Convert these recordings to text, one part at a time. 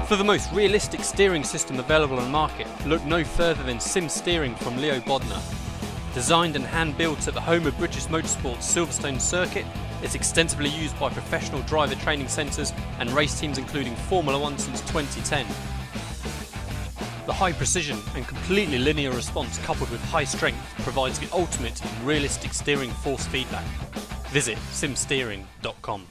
For the most realistic steering system available on the market, look no further than Sim Steering from Leo Bodnar. Designed and hand-built at the home of British Motorsport's Silverstone circuit, it's extensively used by professional driver training centres and race teams including Formula 1 since 2010. The high precision and completely linear response coupled with high strength provides the ultimate in realistic steering force feedback. Visit simsteering.com.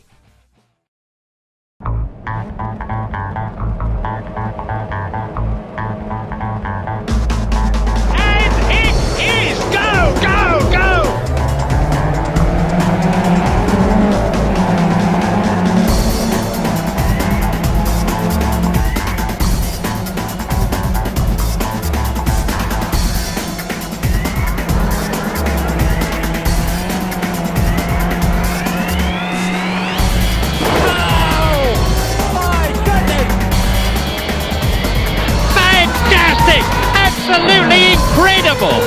Absolutely incredible!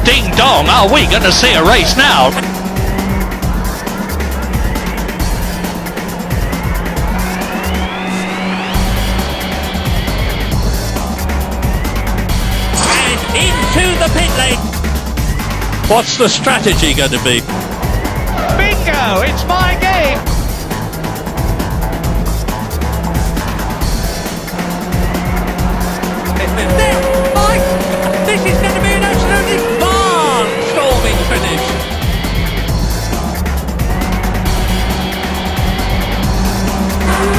Ding dong, are we going to see a race now? And into the pit lane! What's the strategy going to be? Bingo! It's my game! This is going to be an absolutely barnstorming finish.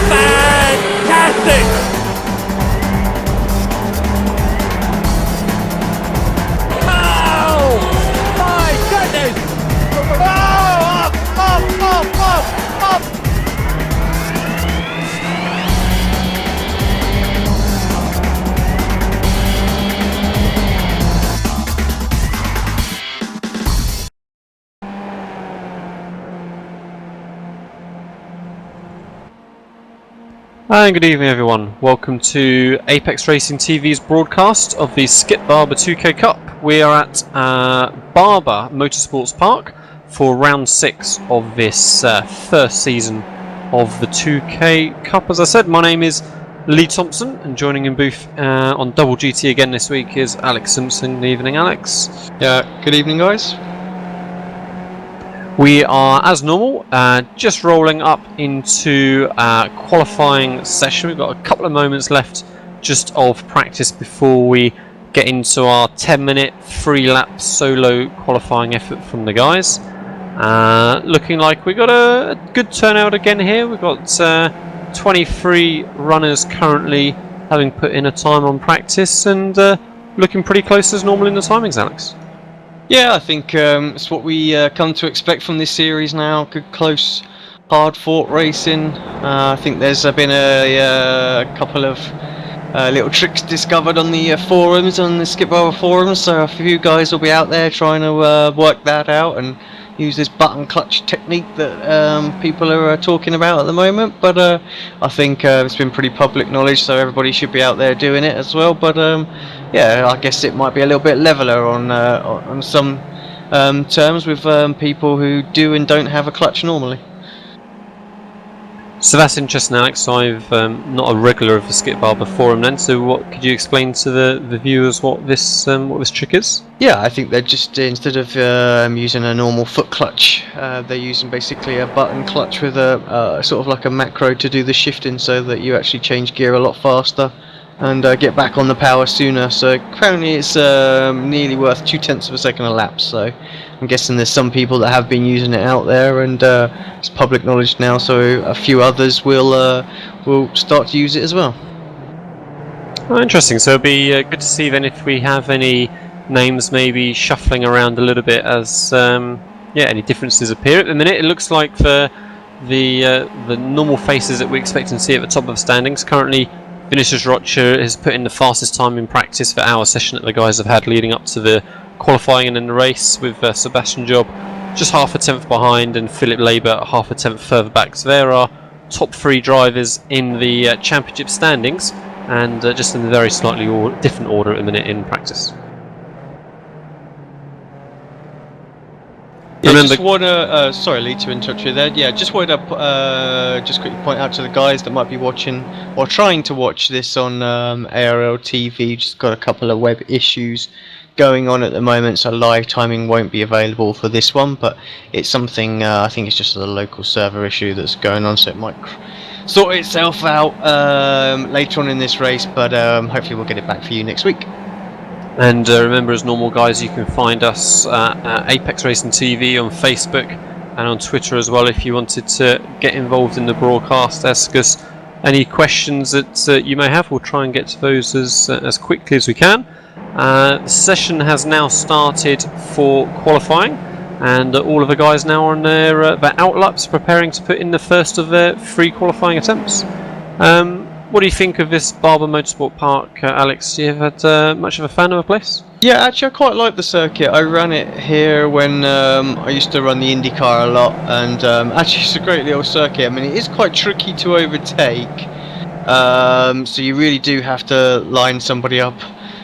Fantastic! Oh my goodness! Oh, up! And good evening everyone, welcome to Apex Racing TV's broadcast of the Skip Barber 2K Cup. We are at Barber Motorsports Park for round 6 of this first season of the 2K Cup. As I said, my name is Lee Thompson, and joining in booth on Double GT again this week is Alex Simpson. Good evening, Alex. Yeah, good evening guys. We are, as normal, just rolling up into qualifying session. We've got a couple of moments left just of practice before we get into our 10-minute free-lap solo qualifying effort from the guys. Looking like we've got a good turnout again here. We've got 23 runners currently having put in a time on practice and looking pretty close as normal in the timings, Alex. Yeah, I think it's what we come to expect from this series now. Good, close, hard-fought racing. I think there's been a couple of little tricks discovered on the forums, on the Skip Barber forums, so a few guys will be out there trying to work that out and use this button clutch technique that people are talking about at the moment. But I think it's been pretty public knowledge, so everybody should be out there doing it as well. But yeah, I guess it might be a little bit leveler on some terms with people who do and don't have a clutch normally. So that's interesting, Alex. I'm not a regular of the Skip Barber forum then, so what could you explain to the viewers what this trick is? Yeah, I think they're just, instead of using a normal foot clutch, they're using basically a button clutch with a sort of like a macro to do the shifting, so that you actually change gear a lot faster and get back on the power sooner. So currently it's nearly worth 0.2 of a second a lap, so I'm guessing there's some people that have been using it out there, and it's public knowledge now, so a few others will start to use it as well. Oh, interesting. So it'll be good to see then if we have any names maybe shuffling around a little bit as any differences appear. At the minute it looks like for the normal faces that we expect to see at the top of the standings, currently Vinicius Rocha has put in the fastest time in practice for our session that the guys have had leading up to the qualifying and in the race, with Sebastian Job just half a tenth behind and Philip Labour half a tenth further back. So there are top 3 drivers in the championship standings, and just in a very slightly different order at the minute in practice. Yeah, Remember, just want to, sorry Lee to interrupt you there, yeah, just wanted to just quickly point out to the guys that might be watching or trying to watch this on ARL TV, just got a couple of web issues going on at the moment, so live timing won't be available for this one, but it's something, I think it's just a local server issue that's going on, so it might sort itself out later on in this race, but hopefully we'll get it back for you next week. and remember, as normal, guys, you can find us at Apex Racing TV on Facebook and on Twitter as well if you wanted to get involved in the broadcast. Ask us any questions that you may have. We'll try and get to those as quickly as we can. The session has now started for qualifying, and all of the guys now are on their outlaps, preparing to put in the first of their 3 qualifying attempts. What do you think of this Barber Motorsport Park, Alex? You have had much of a fan of the place? Yeah, actually I quite like the circuit. I ran it here when I used to run the IndyCar a lot, and actually it's a great little circuit. I mean, it is quite tricky to overtake, so you really do have to line somebody up,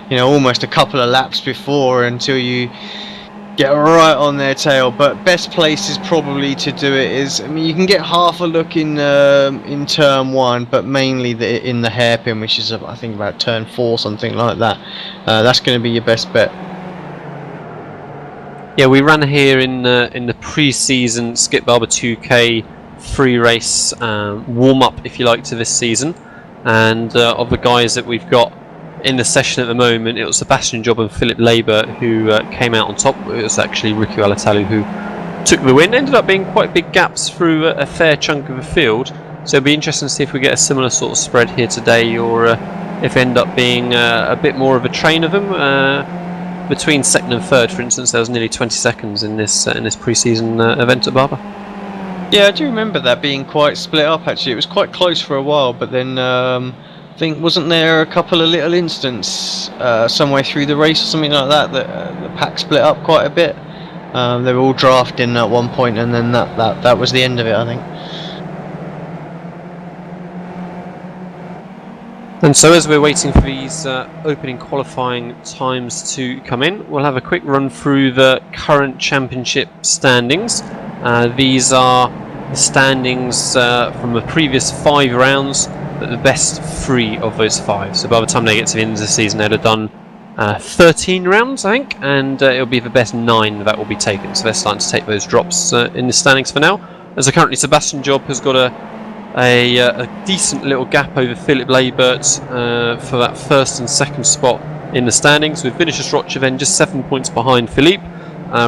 you know, almost a couple of laps before until you get right on their tail. But best place is probably to do it is, I mean, you can get half a look in turn 1, but mainly in the hairpin, which is I think about turn 4, something like that. That's going to be your best bet. Yeah, we ran here in the pre-season Skip Barber 2K free race warm-up, if you like, to this season, and of the guys that we've got in the session at the moment, it was Sebastian Job and Philip Labour who came out on top. It was actually Riku Alatalu who took the win. Ended up being quite big gaps through a fair chunk of the field, so it'll be interesting to see if we get a similar sort of spread here today, or if it end up being a bit more of a train of them. Between second and third, for instance, there was nearly 20 seconds in this pre-season event at Barber. Yeah, I do remember that being quite split up. Actually, it was quite close for a while, but then I think, wasn't there a couple of little incidents somewhere through the race or something like that the pack split up quite a bit? They were all drafting at one point, and then that was the end of it, I think. And so as we're waiting for these opening qualifying times to come in, we'll have a quick run through the current championship standings. These are the standings from the previous 5 rounds, but the best 3 of those 5. So by the time they get to the end of the season, they'll have done 13 rounds, I think, and it'll be the best 9 that will be taken. So they're starting to take those drops in the standings for now. As currently Sebastian Job has got a decent little gap over Philip Laibert for that first and second spot in the standings, with Vinicius Rocha then just 7 points behind Philippe.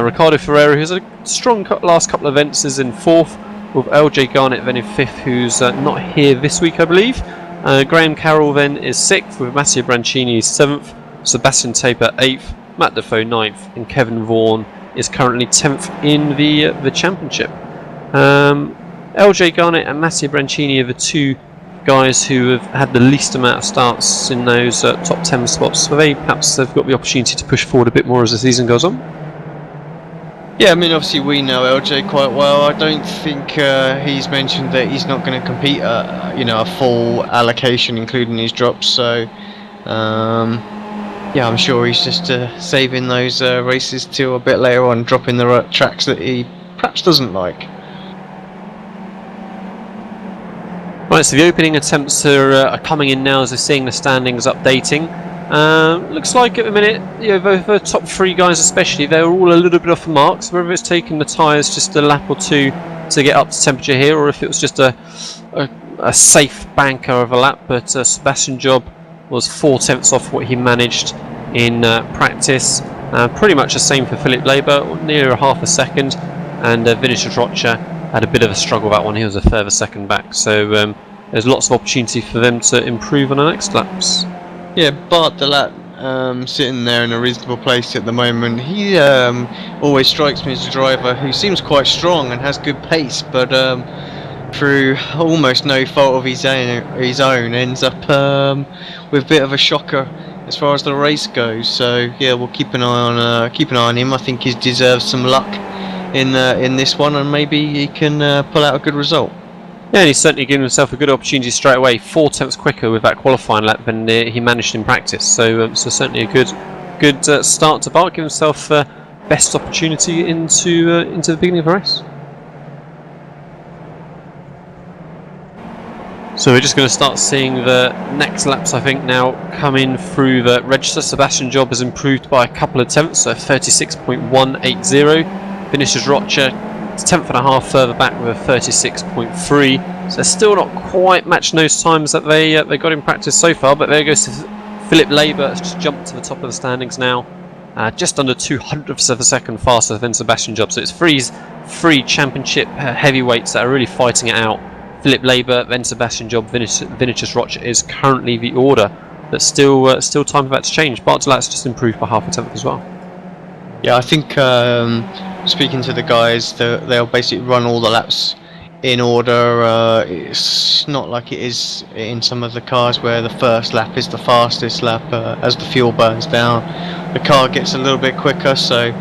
Ricardo Ferreira, who's a strong last couple of events, is in 4th, with LJ Garnett then in 5th, who's not here this week, I believe. Graham Carroll then is 6th, with Matteo Brancini 7th, Sebastian Taper 8th, Matt Defoe 9th, and Kevin Vaughan is currently 10th in the championship. LJ Garnett and Matteo Brancini are the 2 guys who have had the least amount of starts in those top 10 spots, so perhaps they've got the opportunity to push forward a bit more as the season goes on. Yeah, I mean, obviously we know LJ quite well. I don't think he's mentioned that he's not going to compete a full allocation, including his drops. So, yeah, I'm sure he's just saving those races till a bit later on, dropping the tracks that he perhaps doesn't like. Right, so the opening attempts are coming in now as we're seeing the standings updating. Looks like at the minute, you know, the top 3 guys especially, they're all a little bit off the mark. So whether it's taking the tyres just a lap or 2 to get up to temperature here, or if it was just a safe banker of a lap. But Sebastian Job was 4/10 off what he managed in practice. Pretty much the same for Philip Labour, near half a second. And Vinicius Rocha had a bit of a struggle that one. He was a further second back. So there's lots of opportunity for them to improve on the next laps. Yeah, Bart Delat sitting there in a reasonable place at the moment. He always strikes me as a driver who seems quite strong and has good pace, but through almost no fault of his own ends up with a bit of a shocker as far as the race goes. So yeah, we'll keep an eye on him. I think he deserves some luck in this one, and maybe he can pull out a good result. Yeah, and he's certainly given himself a good opportunity straight away. 4/10 quicker with that qualifying lap than he managed in practice. So certainly a good start to Bart. Give himself best opportunity into the beginning of the race. So we're just going to start seeing the next laps, I think, now come in through the register. Sebastian Job has improved by a couple of tenths, so 36.180. Vinicius Rocha, 1/10.5 further back with a 36.3. So still not quite matching those times that they got in practice so far. But there goes to Philip Labour, has just jumped to the top of the standings now, just under 200ths of a second faster than Sebastian Job. So it's three championship heavyweights that are really fighting it out. Philip Labour, then Sebastian Job, Vinicius Rocha is currently the order. But still time for that to change. Bartolat's just improved by half a tenth as well. Yeah, I think speaking to the guys, they'll basically run all the laps in order. It's not like it is in some of the cars where the first lap is the fastest lap. As the fuel burns down, the car gets a little bit quicker, so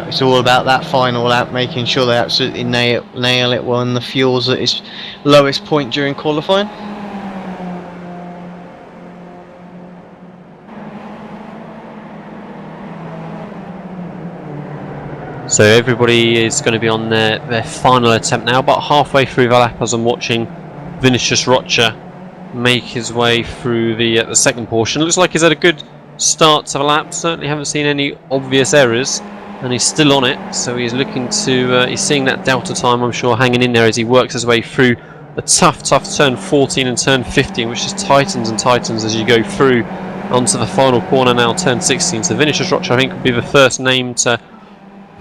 it's all about that final lap, making sure they absolutely nail it when the fuel's at its lowest point during qualifying. So everybody is going to be on their final attempt now, about halfway through the lap as I'm watching Vinicius Rocha make his way through the second portion. Looks like he's had a good start to the lap, certainly haven't seen any obvious errors, and he's still on it, so he's looking to, he's seeing that delta time, I'm sure, hanging in there as he works his way through the tough turn 14 and turn 15, which just tightens and tightens as you go through onto the final corner now, turn 16. So Vinicius Rocha, I think, will be the first name to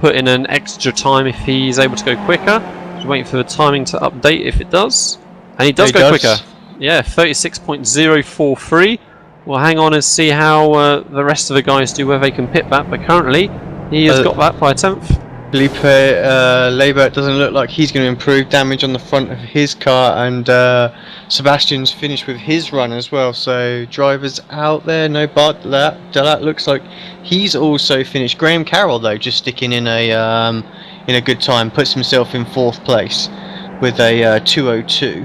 put in an extra time if he's able to go quicker. Just waiting for the timing to update if it does. And he does go quicker. Yeah, 36.043. We'll hang on and see how the rest of the guys do, whether they can pit that. But currently, he has got that by a tenth. Felipe Labour, it doesn't look like he's going to improve. Damage on the front of his car, and Sebastian's finished with his run as well. So drivers out there, no Bartolat looks like he's also finished. Graham Carroll though, just sticking in a good time, puts himself in 4th place with a 2:02.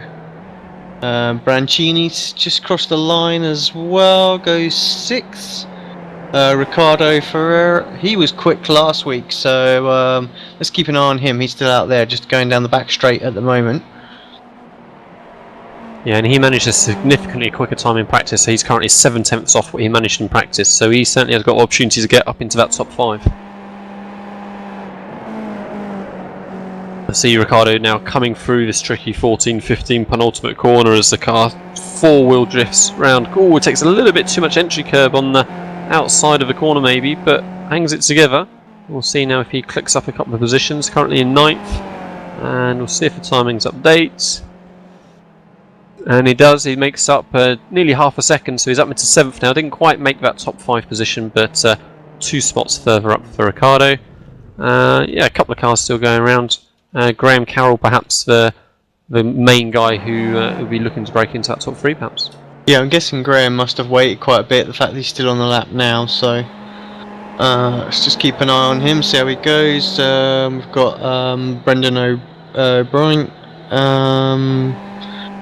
Brancini's just crossed the line as well, goes 6th. Ricardo Ferrer, he was quick last week, so let's keep an eye on him. He's still out there, just going down the back straight at the moment. Yeah, and he managed a significantly quicker time in practice, so he's currently 7 tenths off what he managed in practice, so he certainly has got opportunity to get up into that top 5. I see Ricardo now coming through this tricky 14-15 penultimate corner as the car 4-wheel drifts round. Oh, it takes a little bit too much entry curb on the outside of the corner maybe, but hangs it together. We'll see now if he clicks up a couple of positions. Currently in 9th, and we'll see if the timings update. And he does, he makes up nearly half a second, so he's up into 7th now. Didn't quite make that top 5 position, but 2 spots further up for Ricardo. Yeah, a couple of cars still going around. Graham Carroll, perhaps the main guy who will be looking to break into that top 3, perhaps. Yeah, I'm guessing Graham must have waited quite a bit. The fact that he's still on the lap now, so let's just keep an eye on him, see how he goes. We've got Brendan O'Brien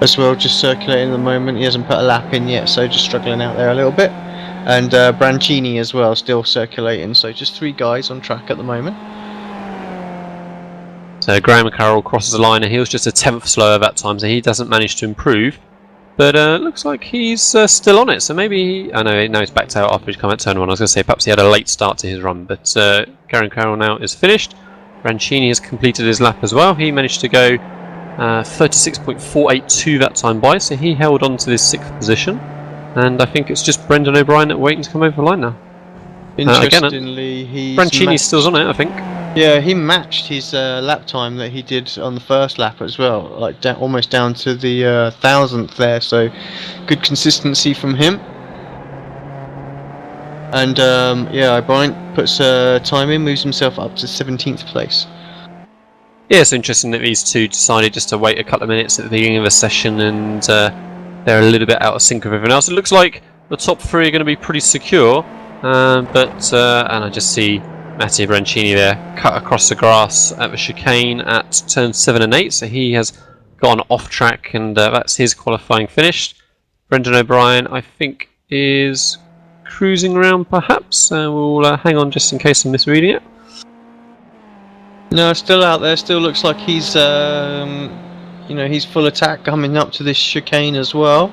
as well, just circulating at the moment. He hasn't put a lap in yet, so just struggling out there a little bit. And Brancini as well, still circulating. So just 3 guys on track at the moment. So Graham Carroll crosses the line, and he was just a 10th slower that time, so he doesn't manage to improve. But looks like he's still on it, so maybe... I know, now he's backed out after he's come at turn 1. I was going to say perhaps he had a late start to his run, but Graham Carroll now is finished. Brancini has completed his lap as well. He managed to go 36.482 that time by, so he held on to this 6th position. And I think it's just Brendan O'Brien that waiting to come over the line now. Interestingly, Brancini's still on it, I think. Yeah, he matched his lap time that he did on the first lap as well, like almost down to the 1000th there, so good consistency from him. And yeah, O'Brien puts time in, moves himself up to 17th place. Yeah, it's interesting that these two decided just to wait a couple of minutes at the beginning of the session, and they're a little bit out of sync with everyone else. It looks like the top 3 are going to be pretty secure, and I just see Matteo Brancini there cut across the grass at the chicane at turn 7 and 8, so he has gone off track, and that's his qualifying finish. Brendan O'Brien, I think, is cruising around perhaps. We'll hang on just in case I'm misreading it. No, still out there. Still looks like he's, he's full attack coming up to this chicane as well.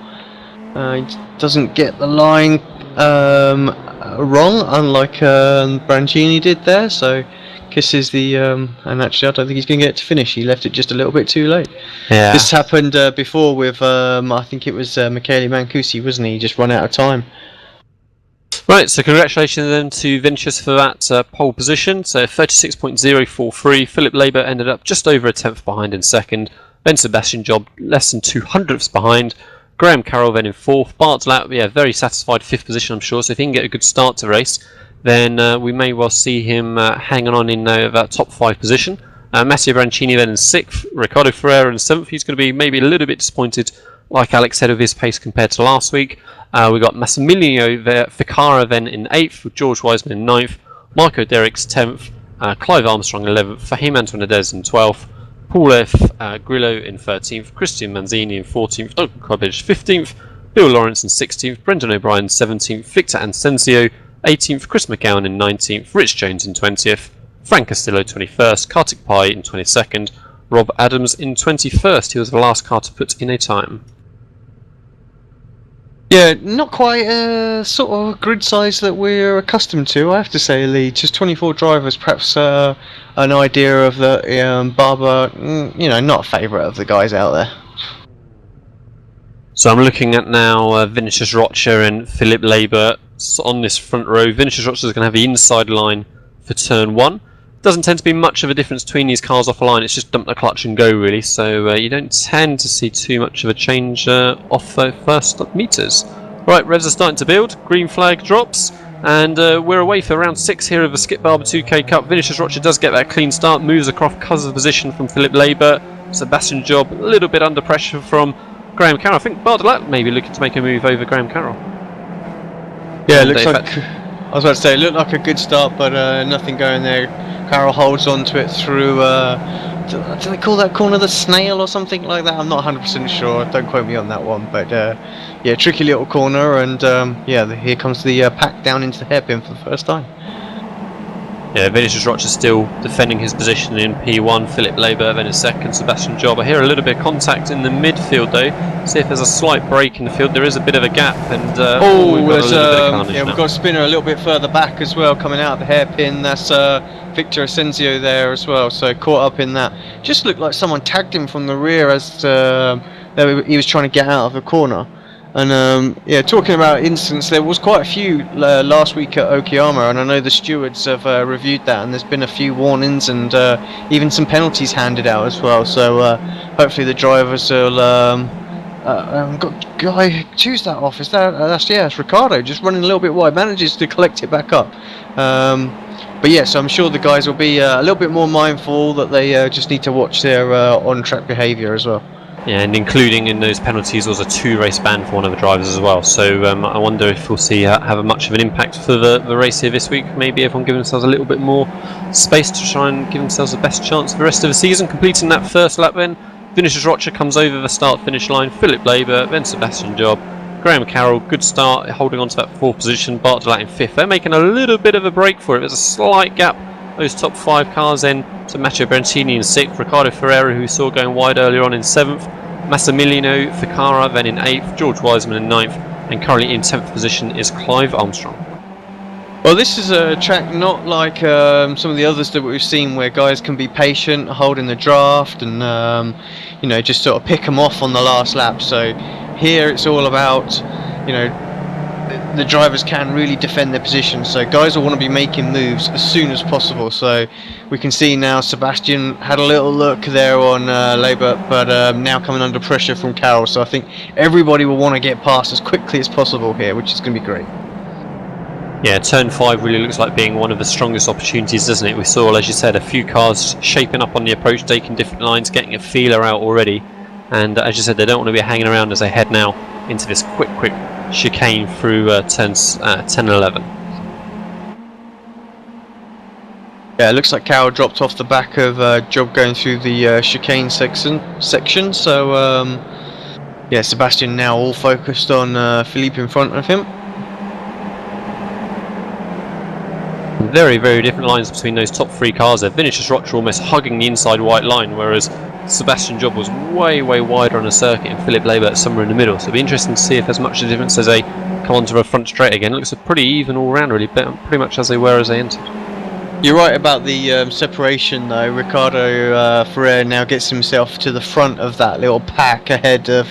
He doesn't get the line wrong, unlike Brancini did there. So kisses the and actually I don't think he's going to get it to finish. He left it just a little bit too late. Yeah. This happened before with I think it was Michele Mancusi, wasn't he? He just run out of time. Right, so congratulations then to Vinicius for that pole position. So 36.043. Philip Labour ended up just over a tenth behind in second. Ben Sebastian Job less than 200ths behind. Graham Carroll then in fourth. Bartlett, yeah, very satisfied fifth position, I'm sure. So if he can get a good start to race, then we may well see him hanging on in that top five position. Matteo Brancini then in sixth. Ricardo Ferreira in seventh. He's going to be maybe a little bit disappointed, like Alex said, of his pace compared to last week. We got Massimiliano Ficarra then in 8th, with George Wiseman in 9th, Marco Derricks 10th, Clive Armstrong 11th, Fahim Antonadez in 12th, Paul F. Grillo in 13th, Christian Manzini in 14th, Duncan Cobbage 15th, Bill Lawrence in 16th, Brendan O'Brien 17th, Victor Ansensio 18th, Chris McGowan in 19th, Rich Jones in 20th, Frank Castillo 21st, Kartik Pai in 22nd, Rob Adams in 21st. He was the last car to put in a time. Yeah, not quite a sort of grid size that we're accustomed to, I have to say, Lee. Just 24 drivers, perhaps an idea of the Barber, not a favourite of the guys out there. So I'm looking at now Vinicius Rocha and Philip Labour on this front row. Vinicius Rocha is going to have the inside line for turn 1. Doesn't tend to be much of a difference between these cars off a line. It's just dump the clutch and go, really. So you don't tend to see too much of a change off the first meters. Right, revs are starting to build. Green flag drops. And we're away for round 6 here of the Skip Barber 2K Cup. Vinicius Rocha does get that clean start. Moves across, covers the position from Philip Labour. Sebastian Job, a little bit under pressure from Graham Carroll. I think Bartlett may be looking to make a move over Graham Carroll. Yeah, it looks like... I was about to say, it looked like a good start, but nothing going there. Carroll holds on to it through, do they call that corner the snail or something like that? I'm not 100% sure, don't quote me on that one. But yeah, tricky little corner, and here comes the pack down into the hairpin for the first time. Yeah, Vinicius Rocha still defending his position in P1. Philip Labour then in second. Sebastian Job. I hear a little bit of contact in the midfield though. See if there's a slight break in the field. There is a bit of a gap, and we've got a little bit of carnage now. We've got a spinner a little bit further back as well, coming out of the hairpin. That's Victor Asensio there as well. So caught up in that. Just looked like someone tagged him from the rear as he was trying to get out of the corner. And talking about incidents, there was quite a few last week at Okayama, and I know the stewards have reviewed that, and there's been a few warnings and even some penalties handed out as well. So hopefully the drivers will guy choose that off. It's Ricardo just running a little bit wide, manages to collect it back up. But yes, I'm sure the guys will be a little bit more mindful that they just need to watch their on-track behaviour as well. Yeah, and including in those penalties was a 2-race ban for one of the drivers as well. So I wonder if we'll see have much of an impact for the race here this week. Maybe everyone giving themselves a little bit more space to try and give themselves the best chance for the rest of the season. Completing that first lap then, Vinicius Rocha comes over the start-finish line. Philip Labour, then Sebastian Job. Graham Carroll, good start, holding on to that 4th position. Bartlett in 5th. They're making a little bit of a break for it. There's a slight gap. Those top 5 cars then to Matteo Brancini in 6th, Ricardo Ferreira, who we saw going wide earlier on, in 7th, Massimiliano Ficarra then in 8th, George Wiseman in 9th, and currently in 10th position is Clive Armstrong. Well, this is a track not like some of the others that we've seen, where guys can be patient, holding the draft, and just sort of pick them off on the last lap. So here it's all about, the drivers can really defend their position, so guys will want to be making moves as soon as possible. So we can see now Sebastian had a little look there on Labour, but now coming under pressure from Carroll, so I think everybody will want to get past as quickly as possible here, which is going to be great. Yeah, turn 5 really looks like being one of the strongest opportunities, doesn't it? We saw, as you said, a few cars shaping up on the approach, taking different lines, getting a feeler out already, and as you said, they don't want to be hanging around as they head now into this quick chicane through turns 10 and 11. Yeah, it looks like Carroll dropped off the back of Job going through the chicane section. So Sebastian now all focused on Philippe in front of him. some very, very different lines between those top three cars there. Vinicius Rocha almost hugging the inside white line, whereas Sebastian Job was way, way wider on the circuit, and Philip Labert somewhere in the middle. So it'll be interesting to see if there's much of a difference as they come onto the front straight again. It looks pretty even all round, really, pretty much as they were as they entered. You're right about the separation though. Ricardo Ferrer now gets himself to the front of that little pack ahead of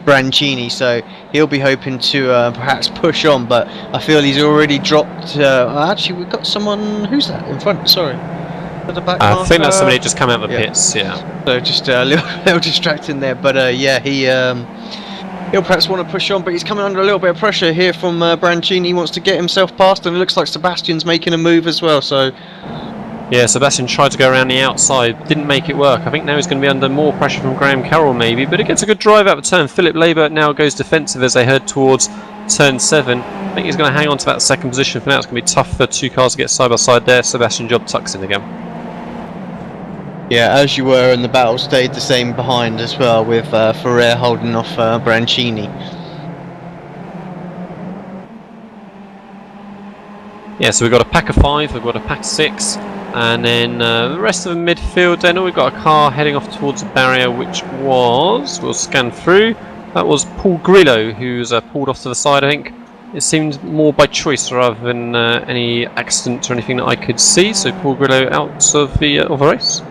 Brancini, so he'll be hoping to perhaps push on, but I feel he's already dropped. Actually, we've got someone. Who's that in front? Sorry. At the back I think that's somebody just come out of the yeah. pits, yeah. So just a little distracting there, but yeah, he'll perhaps want to push on, but he's coming under a little bit of pressure here from Brancini. He wants to get himself past, and it looks like Sebastian's making a move as well. So yeah, Sebastian tried to go around the outside, didn't make it work. I think now he's going to be under more pressure from Graham Carroll maybe, but it gets a good drive out of the turn. Philip Labert now goes defensive as they head towards turn 7. I think he's going to hang on to that second position for now. It's going to be tough for two cars to get side by side there. Sebastian Job tucks in again. yeah, as you were, and the battle stayed the same behind as well, with Ferrer holding off Brancini. Yeah, so we've got a pack of 5, we've got a pack of 6, and then the rest of the midfield. Then we've got a car heading off towards the barrier, which was, we'll scan through, that was Paul Grillo, who's pulled off to the side. I think it seemed more by choice rather than any accident or anything that I could see. So Paul Grillo out of the race.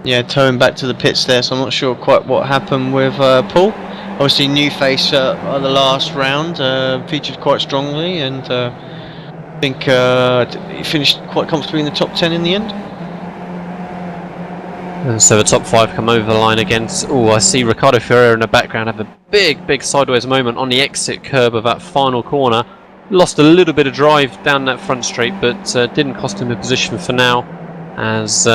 Yeah, towing back to the pits there, so I'm not sure quite what happened with Paul. Obviously new face the last round, featured quite strongly, and I think he finished quite comfortably in the top 10 in the end. And so the top 5 come over the line again. Oh, I see Ricardo Ferreira in the background have a big sideways moment on the exit curb of that final corner. Lost a little bit of drive down that front straight, but didn't cost him a position for now, as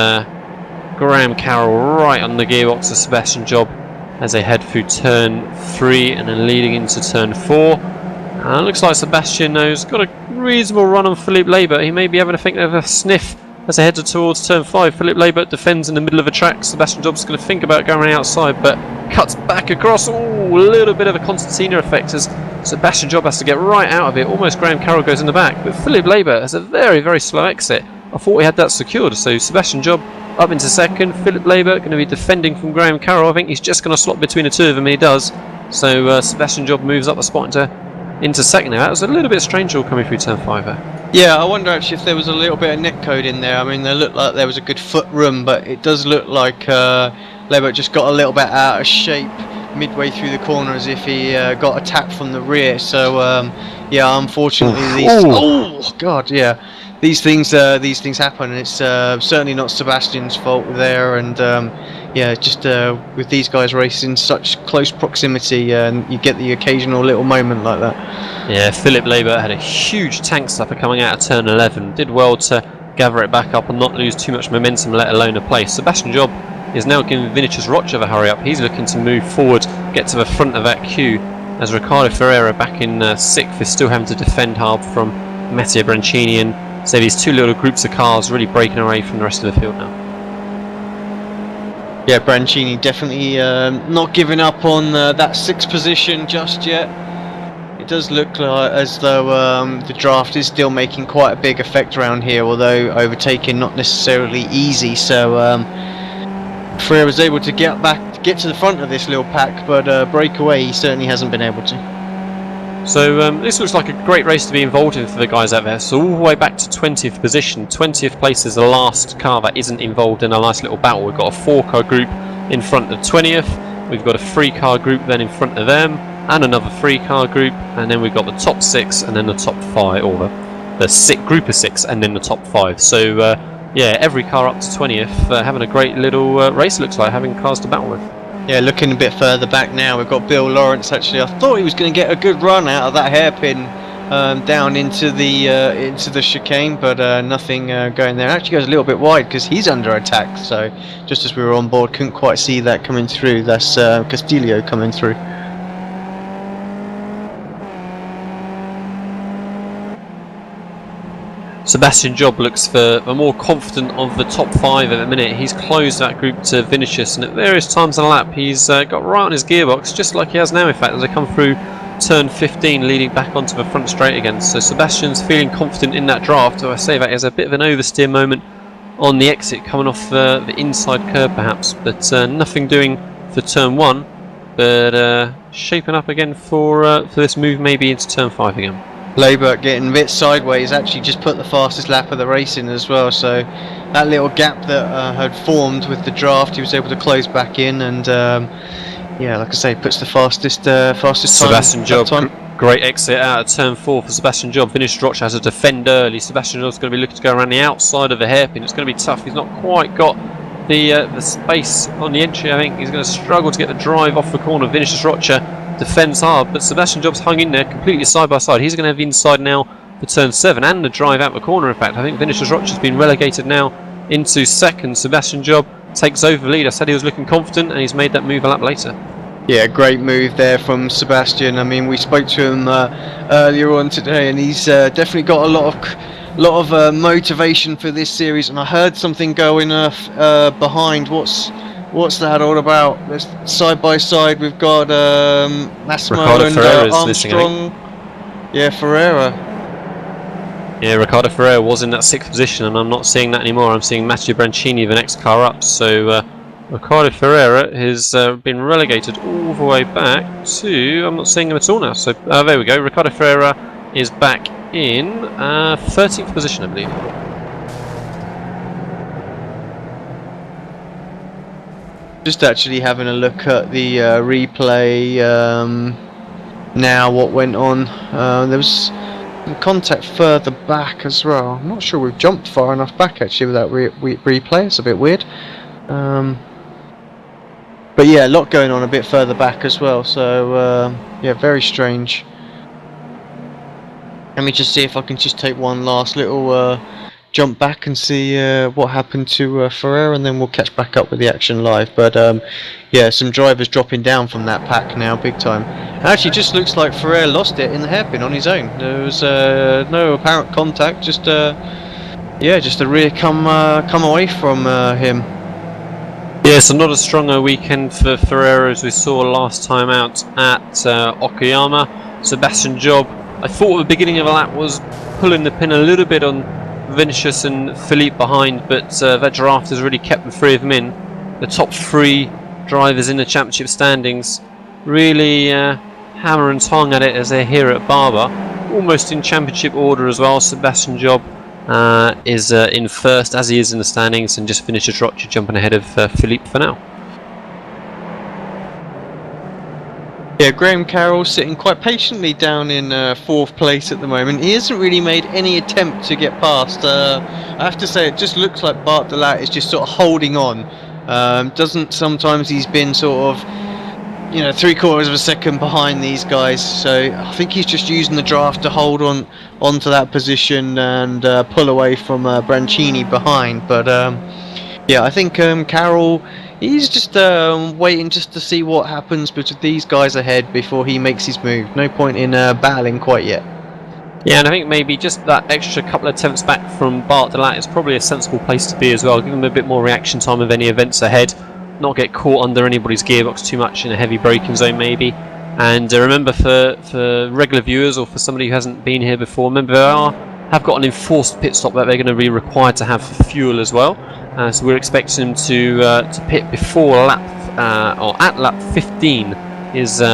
Graham Carroll right on the gearbox of Sebastian Job as they head through turn 3 and then leading into turn 4. It looks like Sebastian has got a reasonable run on Philippe Labert. He may be having a think of a sniff as they head towards turn 5. Philippe Labert defends in the middle of the track. Sebastian Job's going to think about going around outside, but cuts back across. Oh, a little bit of a concertina effect as Sebastian Job has to get right out of it. Almost Graham Carroll goes in the back, but Philippe Labert has a very slow exit. I thought we had that secured, so Sebastian Job up into second. Philip Labert going to be defending from Graham Carroll. I think he's just going to slot between the two of them, and he does. So Sebastian Job moves up a spot into second now. That was a little bit strange all coming through turn 5 there. Yeah, I wonder actually if there was a little bit of net code in there. I mean, there looked like there was a good foot room, but it does look like Labert just got a little bit out of shape midway through the corner, as if he got a tap from the rear. So yeah, unfortunately these things happen, and it's certainly not Sebastian's fault there. And yeah, just with these guys racing such close proximity, and you get the occasional little moment like that. Yeah, Philip Labert had a huge tank stopper coming out of turn 11. Did well to gather it back up and not lose too much momentum, let alone a place. Sebastian Job is now giving Vinicius Rocha a hurry up. He's looking to move forward, get to the front of that queue, as Ricardo Ferreira back in 6th is still having to defend hard from Matteo Brancini, and so these two little groups of cars really breaking away from the rest of the field now. Yeah, Brancini definitely not giving up on that 6th position just yet. It does look like as though the draft is still making quite a big effect around here, although overtaking not necessarily easy. So Ferrer was able to get to the front of this little pack, but break away he certainly hasn't been able to. So this looks like a great race to be involved in for the guys out there. So all the way back to 20th position. 20th place is the last car that isn't involved in a nice little battle. We've got a 4-car group in front of 20th. We've got a 3-car group then in front of them, and another 3-car group, and then we've got the top 6 and then the top 5, or the group of 6 and then the top 5. So yeah, every car up to 20th having a great little race, looks like, having cars to battle with. Yeah, looking a bit further back now, we've got Bill Lawrence. Actually, I thought he was going to get a good run out of that hairpin down into the chicane, but nothing going there. Actually goes a little bit wide because he's under attack. So just as we were on board, couldn't quite see that coming through. That's Castillo coming through. Sebastian Job looks for the more confident of the top 5 at the minute. He's closed that group to Vinicius, and at various times on the lap he's got right on his gearbox, just like he has now in fact, as they come through turn 15 leading back onto the front straight again. So Sebastian's feeling confident in that draft. So I say that as a bit of an oversteer moment on the exit, coming off the inside curb perhaps, but nothing doing for turn 1, but shaping up again for this move maybe into turn 5 again. Labour getting a bit sideways, actually just put the fastest lap of the race in as well, so that little gap that had formed with the draft, he was able to close back in, and yeah, like I say, puts the fastest Sebastian time. Great exit out of turn 4 for Sebastian Job. Finished Roch has a defend early. Sebastian Job's going to be looking to go around the outside of the hairpin. It's going to be tough. He's not quite got the space on the entry. I think he's going to struggle to get the drive off the corner. Vinicius Rocha defends hard, but Sebastian Job's hung in there completely side by side. He's going to have the inside now for turn 7 and the drive out the corner. In fact, I think Vinicius Rocha's been relegated now into second. Sebastian Job takes over the lead. I said he was looking confident, and he's made that move a lap later. Yeah, great move there from Sebastian. I mean, we spoke to him earlier on today, and he's definitely got a lot of motivation for this series. And I heard something going behind. What's that all about? There's side by side. We've got Massimo Ricardo and Ferreira's missing, Armstrong. Yeah, Ferreira. Yeah, Ricardo Ferreira was in that 6th position, and I'm not seeing that anymore. I'm seeing Matteo Brancini, the next car up. So Ricardo Ferreira has been relegated all the way back to... I'm not seeing him at all now. So there we go. Ricardo Ferreira is back in 13th position, I believe. Just actually having a look at the replay now, what went on. There was some contact further back as well. I'm not sure we've jumped far enough back actually without replay. It's a bit weird. But yeah, a lot going on a bit further back as well. So yeah, very strange. Let me just see if I can just take one last little jump back and see what happened to Ferrer, and then we'll catch back up with the action live. But yeah, some drivers dropping down from that pack now, big time. Actually, just looks like Ferrer lost it in the hairpin on his own. There was no apparent contact, just yeah, just a rear come away from him. Yeah, so not as strong a weekend for Ferrero as we saw last time out at Okayama. Sebastian Job, I thought at the beginning of the lap was pulling the pin a little bit on Vinicius and Philippe behind, but that draft has really kept the three of them in. The top 3 drivers in the championship standings really hammer and tong at it as they're here at Barber. Almost in championship order as well. Sebastian Job is in first, as he is in the standings, and just finishes Rocha jumping ahead of Philippe for now. Yeah, Graham Carroll sitting quite patiently down in 4th place at the moment. He hasn't really made any attempt to get past. I have to say, it just looks like Bart Delat is just sort of holding on. Sometimes he's been sort of, you know, 3/4 of a second behind these guys. So I think he's just using the draft to hold onto that position and pull away from Brancini behind. But yeah, I think Carroll, he's just waiting just to see what happens between these guys ahead before he makes his move. No point in battling quite yet. Yeah, and I think maybe just that extra couple of tenths back from Bart Delat is probably a sensible place to be as well. Give him a bit more reaction time of any events ahead. Not get caught under anybody's gearbox too much in a heavy braking zone maybe. And remember, for regular viewers or for somebody who hasn't been here before, remember they have got an enforced pit stop that they're going to be required to have for fuel as well. So we're expecting them to pit before lap or at lap 15 is the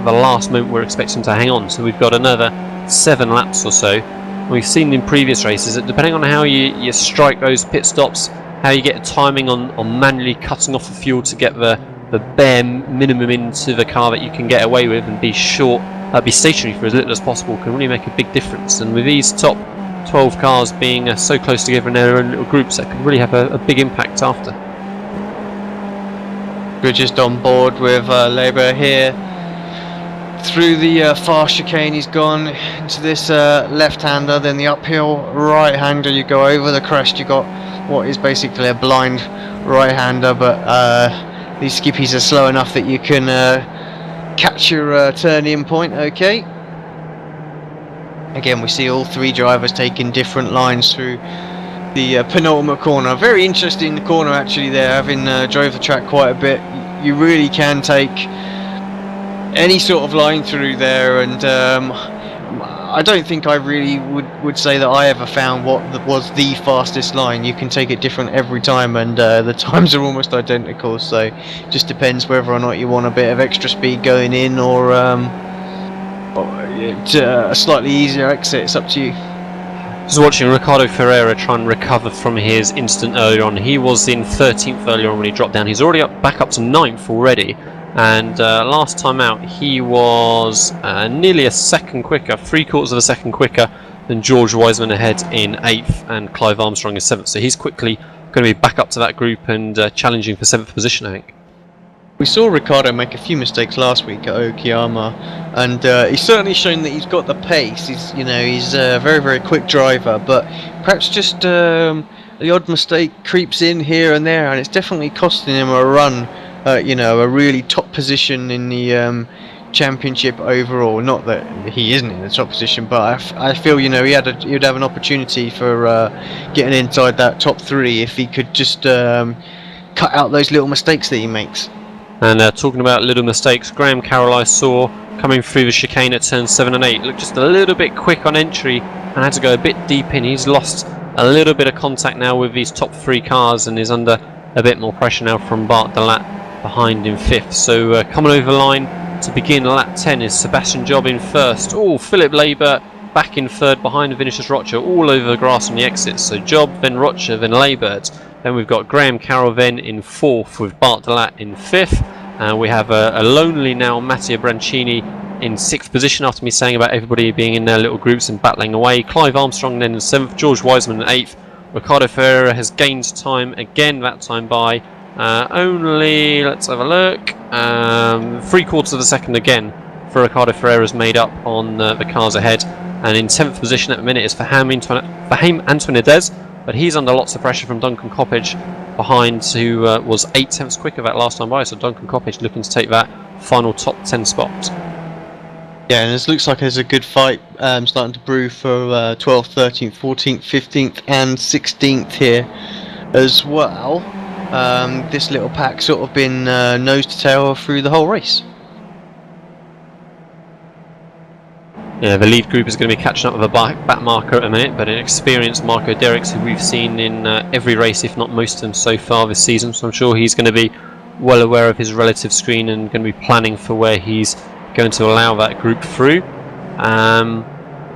last moment we're expecting to hang on. So we've got another 7 laps or so. We've seen in previous races that depending on how you strike those pit stops, how you get timing on manually cutting off the fuel to get the bare minimum into the car that you can get away with and be stationary for as little as possible, can really make a big difference. And with these top 12 cars being so close together in their own little groups, that could really have a big impact after. We're just on board with Labour here. Through the far chicane he's gone into this left-hander, then the uphill right-hander. You go over the crest, you got what is basically a blind right-hander, but these skippies are slow enough that you can catch your turn-in point okay. Again, we see all 3 drivers taking different lines through the penultimate corner. Very interesting corner actually there, having drove the track quite a bit. You really can take any sort of line through there, and I don't think I really would say that I ever found what was the fastest line. You can take it different every time, and the times are almost identical, so just depends whether or not you want a bit of extra speed going in or a slightly easier exit. It's up to you. Just watching Ricardo Ferreira try and recover from his incident earlier on. He was in 13th earlier on when he dropped down. He's already back up to 9th already. And last time out he was nearly a second quicker, 3/4 of a second quicker than George Wiseman ahead in 8th and Clive Armstrong in 7th. So he's quickly going to be back up to that group and challenging for 7th position, I think. We saw Ricardo make a few mistakes last week at Okayama, and he's certainly shown that he's got the pace. He's a very, very quick driver, but perhaps just the odd mistake creeps in here and there, and it's definitely costing him a run. A really top position in the championship overall. Not that he isn't in the top position, but I feel he'd have an opportunity for getting inside that top 3 if he could just cut out those little mistakes that he makes. And talking about little mistakes, Graham Carroll I saw coming through the chicane at turns 7 and 8 looked just a little bit quick on entry and had to go a bit deep in. He's lost a little bit of contact now with these top 3 cars and is under a bit more pressure now from Bart Delat behind in 5th. So coming over the line to begin lap 10 is Sebastian Job in 1st. Oh, Philip Labour back in 3rd behind Vinicius Rocha, all over the grass on the exits. So Job, then Rocha, then Labour. Then we've got Graham Carroll then in 4th with Bart Delat in 5th. We have a lonely now Matteo Brancini in 6th position after me saying about everybody being in their little groups and battling away. Clive Armstrong then in 7th, George Wiseman in 8th. Ricardo Ferreira has gained time again, that time by only, let's have a look, 3/4 of a second again for Ricardo Ferreira's made up on the cars ahead. And in 10th position at the minute is Faham Antoinidez, but he's under lots of pressure from Duncan Coppage behind, who was 8/10 quicker that last time by. So Duncan Coppage looking to take that final top 10 spot. Yeah, and it looks like there's a good fight starting to brew for 12th, 13th, 14th, 15th and 16th here as well. This little pack sort of been nose to tail through the whole race. Yeah, the lead group is going to be catching up with a back marker at a minute, but an experienced Marco Derricks who we've seen in every race, if not most of them so far this season. So I'm sure he's going to be well aware of his relative screen and going to be planning for where he's going to allow that group through.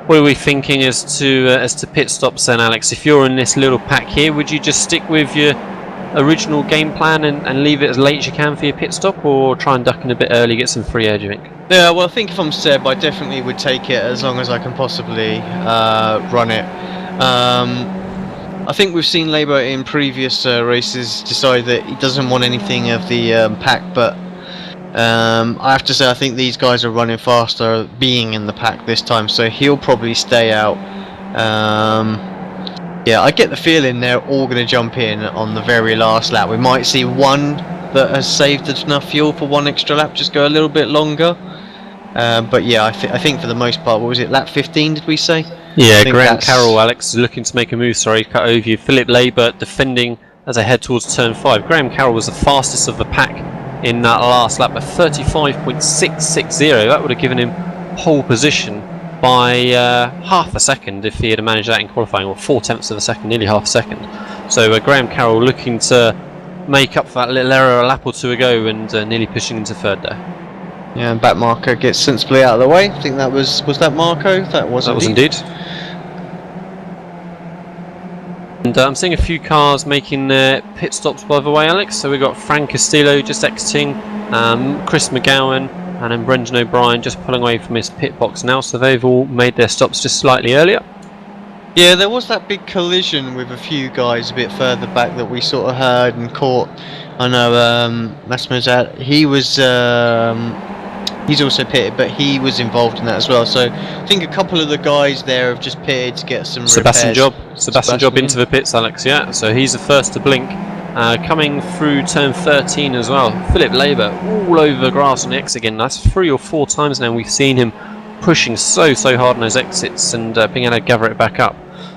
What are we thinking as to pit stops then, Alex? If you're in this little pack here, would you just stick with your original game plan and leave it as late as you can for your pit stop, or try and duck in a bit early, get some free air, do you think? Yeah, well, I think if I'm Seb, I definitely would take it as long as I can possibly run it. I think we've seen Labour in previous races decide that he doesn't want anything of the pack, but I have to say I think these guys are running faster being in the pack this time, so he'll probably stay out. Yeah, I get the feeling they're all going to jump in on the very last lap. We might see one that has saved enough fuel for one extra lap, just go a little bit longer. But yeah, I think for the most part, what was it, lap 15 did we say? Yeah, Graham Carroll, Alex, is looking to make a move, sorry, cut over you. Philip Labour defending as I head towards turn 5. Graham Carroll was the fastest of the pack in that last lap, a 35.660. That would have given him pole position by half a second if he had managed that in qualifying, or 4/10 of a second, nearly half a second. So Graham Carroll looking to make up for that little error a lap or two ago and nearly pushing into 3rd there. Yeah, and back Marco gets sensibly out of the way. I think that was that Marco? That was indeed. And I'm seeing a few cars making their pit stops by the way, Alex. So we've got Frank Castillo just exiting, Chris McGowan, and then Brendan O'Brien just pulling away from his pit box now. So they've all made their stops just slightly earlier. Yeah, there was that big collision with a few guys a bit further back that we sort of heard and caught. I know Massimo's out. He was he's also pitted, but he was involved in that as well. So I think a couple of the guys there have just pitted to get some Sebastian repairs. Sebastian Job into the pits, Alex. Yeah, so he's the first to blink. Coming through turn 13 as well. Philip Labour all over the grass on the exit again. That's 3 or 4 times now we've seen him pushing so hard on those exits and being able to gather it back up.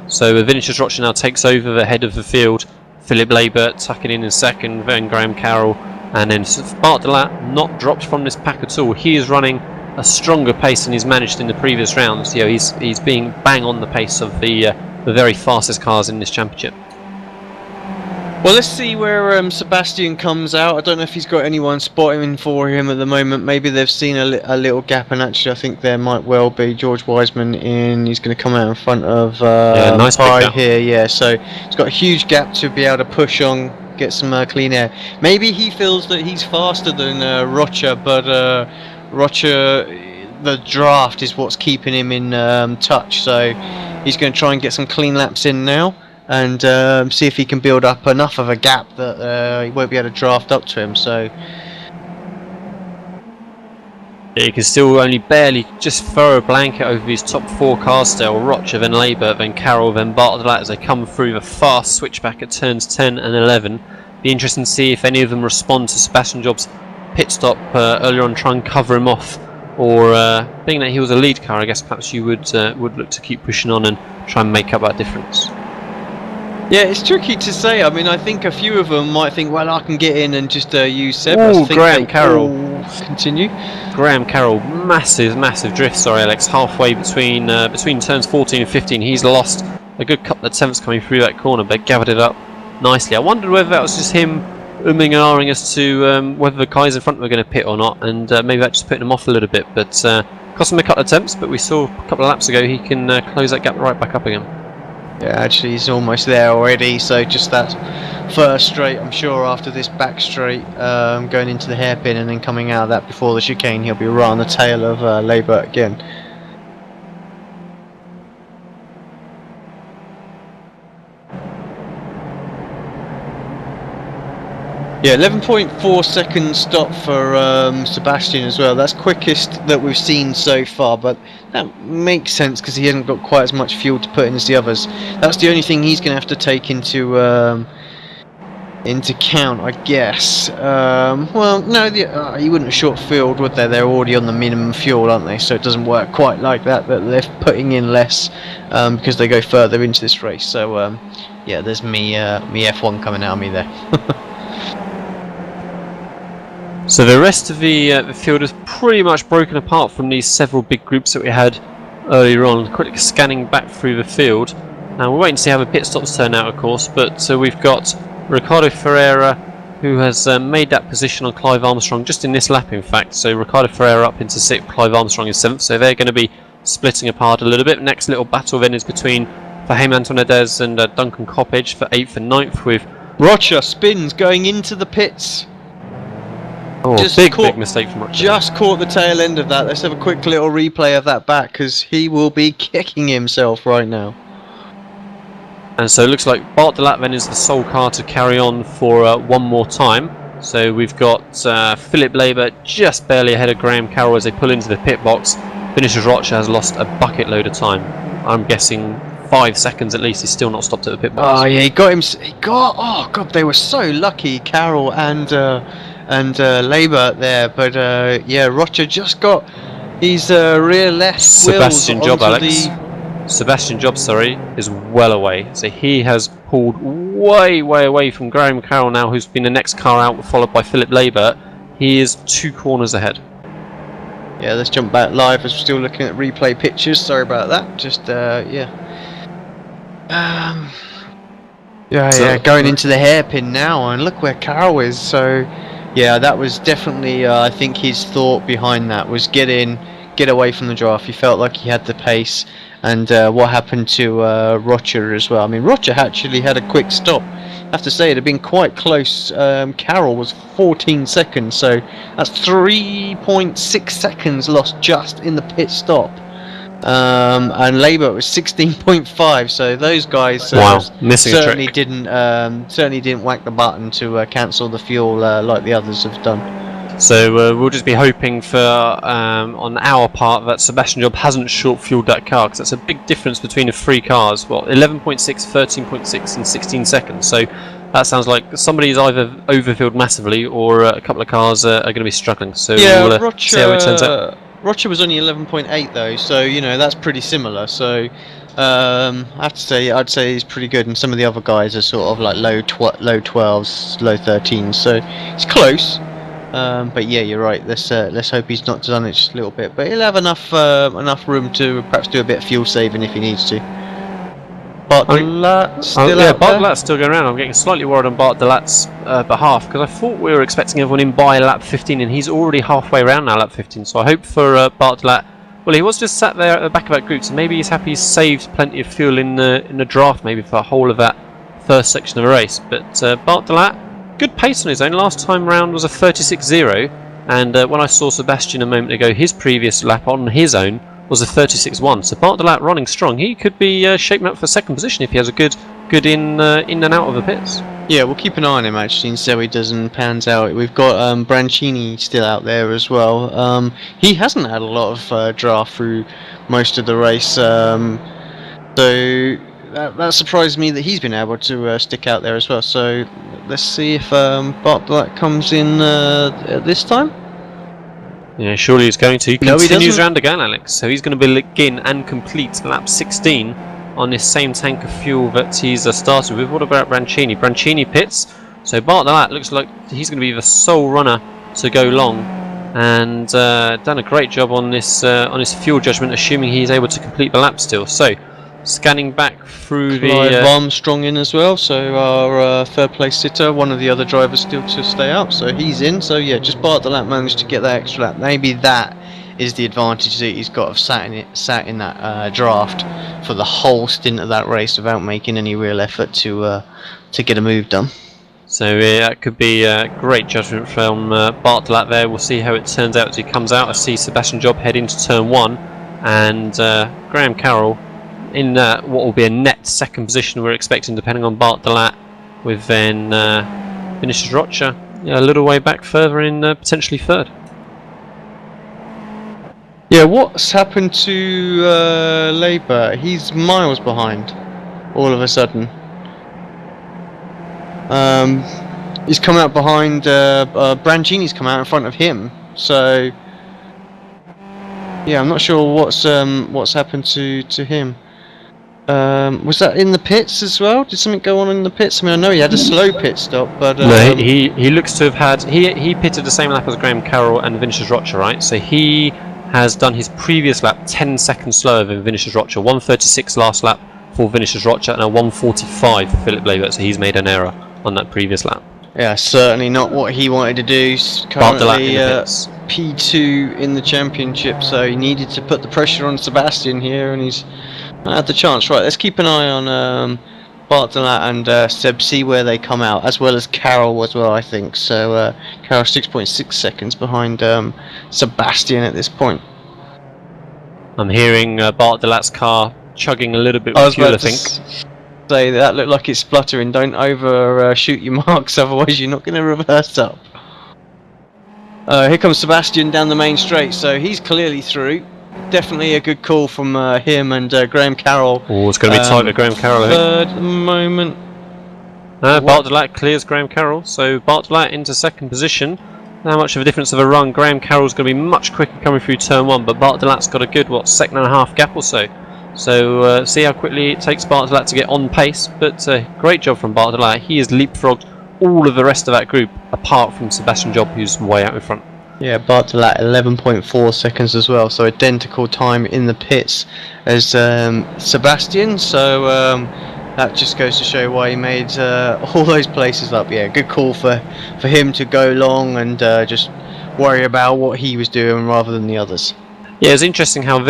So Vinicius Rocha now takes over the head of the field. Philip Labour tucking in 2nd, then Graham Carroll And then Bartolat not dropped from this pack at all. He is running a stronger pace than he's managed in the previous rounds. You know, he's being bang on the pace of the very fastest cars in this championship. Well, let's see where Sebastian comes out. I don't know if he's got anyone spotting for him at the moment. Maybe they've seen a little gap, and actually I think there might well be George Wiseman in. He's going to come out in front of nice Pi here. Yeah, so he's got a huge gap to be able to push on, get some clean air. Maybe he feels that he's faster than Rocha, but Rocha, the draft is what's keeping him in touch. So he's going to try and get some clean laps in now, and see if he can build up enough of a gap that he won't be able to draft up to him. So he can still only barely just throw a blanket over these top 4 cars still. Rocha, then Labour, then Carroll, then Bartolat as they come through the fast switchback at turns 10 and 11. Be interesting to see if any of them respond to Sebastian Job's pit stop earlier on, try and cover him off, or being that he was a lead car, I guess perhaps you would look to keep pushing on and try and make up that difference. yeah, it's tricky to say. I mean, I think a few of them might think, well, I can get in and just use Seb. Ooh, I think Graham they Carroll. all continue. Graham Carroll, massive drift, sorry Alex, halfway between turns 14 and 15. He's lost a good couple of tenths coming through that corner, but gathered it up nicely. I wondered whether that was just him umming and ahhing as to whether the guys in front were going to pit or not, and maybe that just putting him off a little bit, but cost him a couple of attempts, but we saw a couple of laps ago he can close that gap right back up again. Yeah, actually he's almost there already, so just that first straight, I'm sure after this back straight, going into the hairpin and then coming out of that before the chicane, he'll be right on the tail of Labour again. Yeah, 11.4 second stop for Sebastian as well. That's quickest that we've seen so far, but that makes sense because he hasn't got quite as much fuel to put in as the others. That's the only thing he's going to have to take into count, I guess. Well, no, he wouldn't have short fueled, would they? They're already on the minimum fuel, aren't they? So it doesn't work quite like that. But they're putting in less because they go further into this race. So yeah, there's me F1 coming out of me there. So the rest of the field is pretty much broken apart from these several big groups that we had earlier on. Quickly scanning back through the field. Now we're waiting to see how the pit stops turn out, of course, but we've got Ricardo Ferreira, who has made that position on Clive Armstrong just in this lap, in fact. So Ricardo Ferreira up into 6th, Clive Armstrong is 7th, so they're going to be splitting apart a little bit. Next little battle then is between Fahim Antonadez and Duncan Coppage for 8th and 9th, with Rocha spins going into the pits. Oh, big mistake from Rocha. Just caught the tail end of that. Let's have a quick little replay of that back, because he will be kicking himself right now. And so it looks like Bartolat then is the sole car to carry on for one more time. So we've got Philip Labour just barely ahead of Graham Carroll as they pull into the pit box. Finishes Rocha has lost a bucket load of time. I'm guessing 5 seconds at least. He's still not stopped at the pit box. Oh yeah, oh god, they were so lucky, Carroll and Labour there, but yeah, Rocha just got his rear left Sebastian wheels Job, onto Alex. Sebastian Job, sorry, is well away. So he has pulled way away from Graham Carroll now, who's been the next car out, followed by Philip Labour. He is 2 corners ahead. Yeah, let's jump back live as we're still looking at replay pictures. Sorry about that. Just yeah. Yeah, going into the hairpin now, and look where Carroll is. So yeah, that was definitely I think his thought behind that was get away from the draft. He felt like he had the pace, and what happened to Rocha as well. I mean, Rocha actually had a quick stop. I have to say it had been quite close. Carroll was 14 seconds, so that's 3.6 seconds lost just in the pit stop. And Labour was 16.5. So those guys missing certainly a trick. didn't whack the button to cancel the fuel like the others have done. So we'll just be hoping for, on our part, that Sebastian Job hasn't short fueled that car, because that's a big difference between the 3 cars. Well, 11.6, 13.6 and 16 seconds. So that sounds like somebody's either overfilled massively, or a couple of cars are going to be struggling. So yeah, we'll see how it turns out. Rocha was only 11.8 though, so you know that's pretty similar. So I'd say he's pretty good, and some of the other guys are sort of like low 12s, low 13s, so it's close. But yeah, you're right. Let's hope he's not done it just a little bit, but he'll have enough room to perhaps do a bit of fuel saving if he needs to. Bartolat's still out there? Bartolat's still going around. I'm getting slightly worried on Bartolat's behalf, because I thought we were expecting everyone in by lap 15, and he's already halfway around now, lap 15. So I hope for Bartolat. Well, he was just sat there at the back of that group, so maybe he's happy he's saved plenty of fuel in the draft, maybe for the whole of that first section of the race. But Bartolat, good pace on his own. Last time round was a 36.0, and when I saw Sebastian a moment ago, his previous lap on his own was a 36.1. So Bartolat running strong. He could be shaping up for second position if he has a good in and out of the pits. Yeah, we'll keep an eye on him actually and see how he does and pans out. We've got Brancini still out there as well. He hasn't had a lot of draft through most of the race, so that surprised me that he's been able to stick out there as well. So let's see if Bartolat comes in this time. Yeah, surely he's going to. He No, he continues doesn't. round again, Alex. So he's going to begin and complete lap 16 on this same tank of fuel that he's started with. What about Brancini? Brancini pits. So Bartolat looks like he's going to be the sole runner to go long, and done a great job on this fuel judgment, assuming he's able to complete the lap still. So scanning back through Clive the Armstrong in as well, so our third place sitter, one of the other drivers still to stay out, so he's in. So yeah, just Bartolat managed to get that extra lap. Maybe that is the advantage that he's got of sat in that draft for the whole stint of that race without making any real effort to get a move done. So that could be a great judgment from Bartolat there. We'll see how it turns out as he comes out. I see Sebastian Job head into turn 1, and Graham Carroll in what will be a net second position we're expecting, depending on Bartolat, with then Vinicius Rocha a little way back further in potentially third. Yeah, what's happened to Labour? He's miles behind all of a sudden. He's come out behind Brancini's come out in front of him, so yeah, I'm not sure what's happened to him. Was that in the pits as well? Did something go on in the pits? I mean, I know he had a slow pit stop, but no, he looks to have had he pitted the same lap as Graham Carroll and Vinicius Rocha, right? So he has done his previous lap 10 seconds slower than Vinicius Rocha. 1:36 last lap for Vinicius Rocha and a 1:45 for Philip Labour. So he's made an error on that previous lap. yeah, certainly not what he wanted to do. He's currently P2 in the championship, so he needed to put the pressure on Sebastian here, and he's not had the chance. Right, let's keep an eye on Bartolat and Seb, see where they come out, as well as Carroll as well, I think. So Carroll 6.6 seconds behind Sebastian at this point. I'm hearing Bartolat's car chugging a little bit with fuel, I think. Say that looked like it's spluttering. Don't overshoot your marks, otherwise you're not going to reverse up. Here comes Sebastian down the main straight, so he's clearly through. Definitely a good call from him and Graham Carroll. Oh, it's going to be tight with Graham Carroll, I think. Third at the moment. Bartolat clears Graham Carroll, so Bartolat into second position. How much of a difference of a run? Graham Carroll's going to be much quicker coming through turn 1, but Bartolat's got a good, second and a half gap or so. So see how quickly it takes Bartolat to get on pace, but great job from Bartolat. He has leapfrogged all of the rest of that group, apart from Sebastian Job, who's way out in front. Yeah, Bartolat 11.4 seconds as well, so identical time in the pits as Sebastian, so that just goes to show why he made all those places up. Yeah, good call for him to go long and just worry about what he was doing rather than the others. Yeah, it's interesting how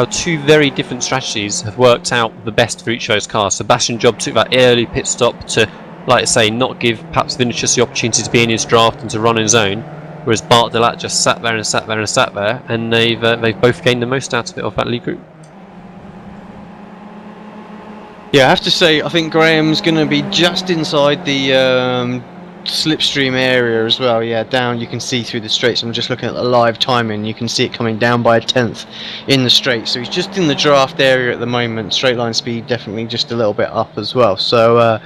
two very different strategies have worked out the best for each of those cars. Sebastian Job took that early pit stop to, like I say, not give perhaps Vinicius the opportunity to be in his draft and to run on his own, whereas Bartolat just sat there and sat there and sat there, and they've both gained the most out of it of that lead group. Yeah, I have to say, I think Graham's going to be just inside the slipstream area as well. Yeah, down, you can see through the straights. I'm just looking at the live timing. You can see it coming down by a 1/10 in the straight. So he's just in the draft area at the moment. Straight line speed definitely just a little bit up as well. So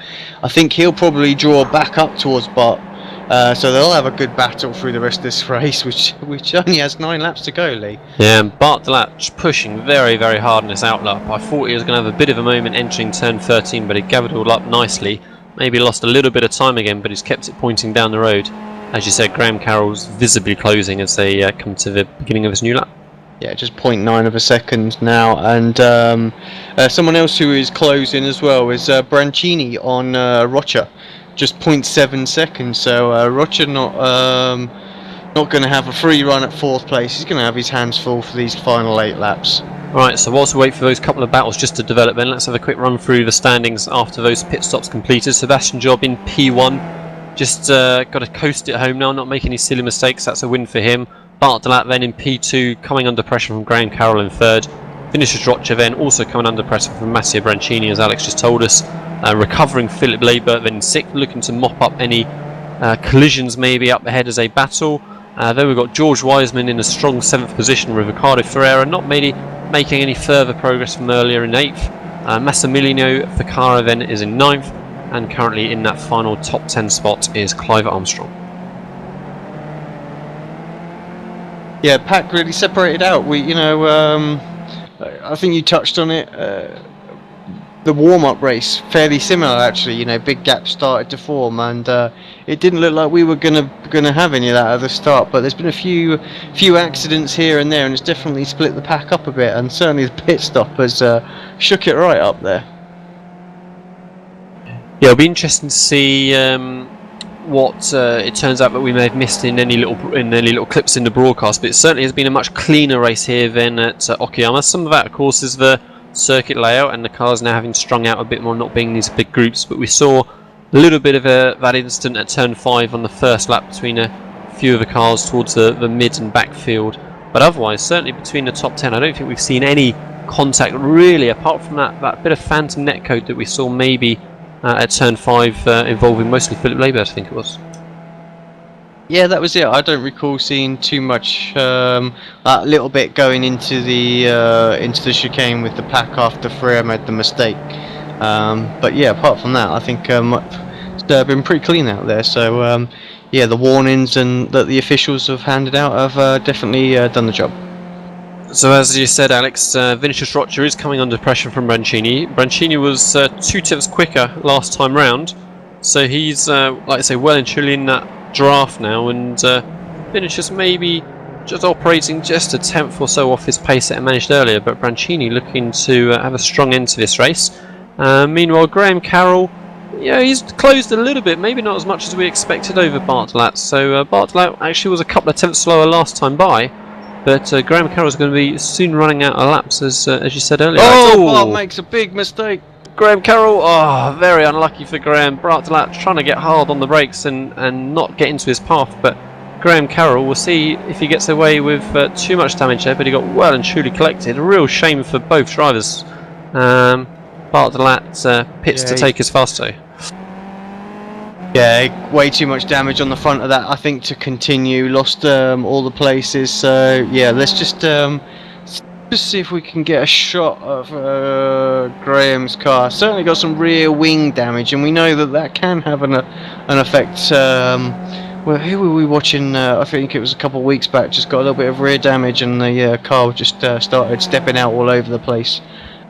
I think he'll probably draw back up towards Bart So they'll have a good battle through the rest of this race, which only has 9 laps to go, Lee. Yeah, and Bart Delat pushing very, very hard in this outlap. I thought he was going to have a bit of a moment entering turn 13, but he gathered it all up nicely. Maybe lost a little bit of time again, but he's kept it pointing down the road. As you said, Graham Carroll's visibly closing as they come to the beginning of his new lap. Yeah, just 0.9 of a second now, and someone else who is closing as well is Brancini on Rocha, just 0.7 seconds. So Rocha not going to have a free run at 4th place. He's going to have his hands full for these final 8 laps. Right, so whilst we wait for those couple of battles just to develop, then let's have a quick run through the standings after those pit stops completed. Sebastian Job in P1, just got to coast it home now, not make any silly mistakes. That's a win for him. Bart Delat then in P2, coming under pressure from Graham Carroll in 3rd. Vinicius Rocha then also coming under pressure from Matteo Brancini, as Alex just told us. Recovering Philip Labour then in 6th, looking to mop up any collisions maybe up ahead as a battle. Then we've got George Wiseman in a strong 7th position with Ricardo Ferreira not maybe making any further progress from earlier in 8th. Massimiliano Ficara then is in 9th, and currently in that final top 10 spot is Clive Armstrong. Yeah, pack really separated out. I think you touched on it. The warm-up race fairly similar actually. Big gaps started to form, and it didn't look like we were gonna have any of that at the start. But there's been a few accidents here and there, and it's definitely split the pack up a bit. And certainly the pit stop has shook it right up there. Yeah, it'll be interesting to see what it turns out that we may have missed in any little clips in the broadcast. But it certainly has been a much cleaner race here than at Okayama. Some of that, of course, is the circuit layout and the cars now having strung out a bit more, not being in these big groups. But we saw a little bit of that incident at turn 5 on the first lap between a few of the cars towards the mid and back field. But otherwise, certainly between the top 10, I don't think we've seen any contact really, apart from that bit of phantom netcode that we saw maybe at turn 5 involving mostly Philip Labour, I think it was. Yeah, that was it. I don't recall seeing too much. A little bit going into the chicane with the pack after Freire made the mistake. But yeah, apart from that, I think it's been pretty clean out there. So yeah, the warnings and that the officials have handed out have definitely done the job. So as you said, Alex, Vinicius Rocha is coming under pressure from Brancini. Brancini was 2 tenths quicker last time round, so he's like I say, well and truly in that draft now, and Vinicius maybe just operating just a tenth or so off his pace that he managed earlier, but Brancini looking to have a strong end to this race. Meanwhile, Graham Carroll, he's closed a little bit, maybe not as much as we expected over Bart Delat. So Bart Delat actually was a couple of tenths slower last time by, but Graham Carroll's going to be soon running out of laps, as you said earlier. Bart makes a big mistake. Graham Carroll, very unlucky for Graham. Bart Delat trying to get hard on the brakes and not get into his path, but Graham Carroll, we'll see if he gets away with too much damage there, but he got well and truly collected. A real shame for both drivers. Bart Delat pits to take his fasto. Yeah, way too much damage on the front of that, I think, to continue. Lost all the places, so yeah, let's just see if we can get a shot of Graham's car. Certainly got some rear wing damage, and we know that can have an effect. Well, who were we watching? I think it was a couple of weeks back. Just got a little bit of rear damage, and the car just started stepping out all over the place.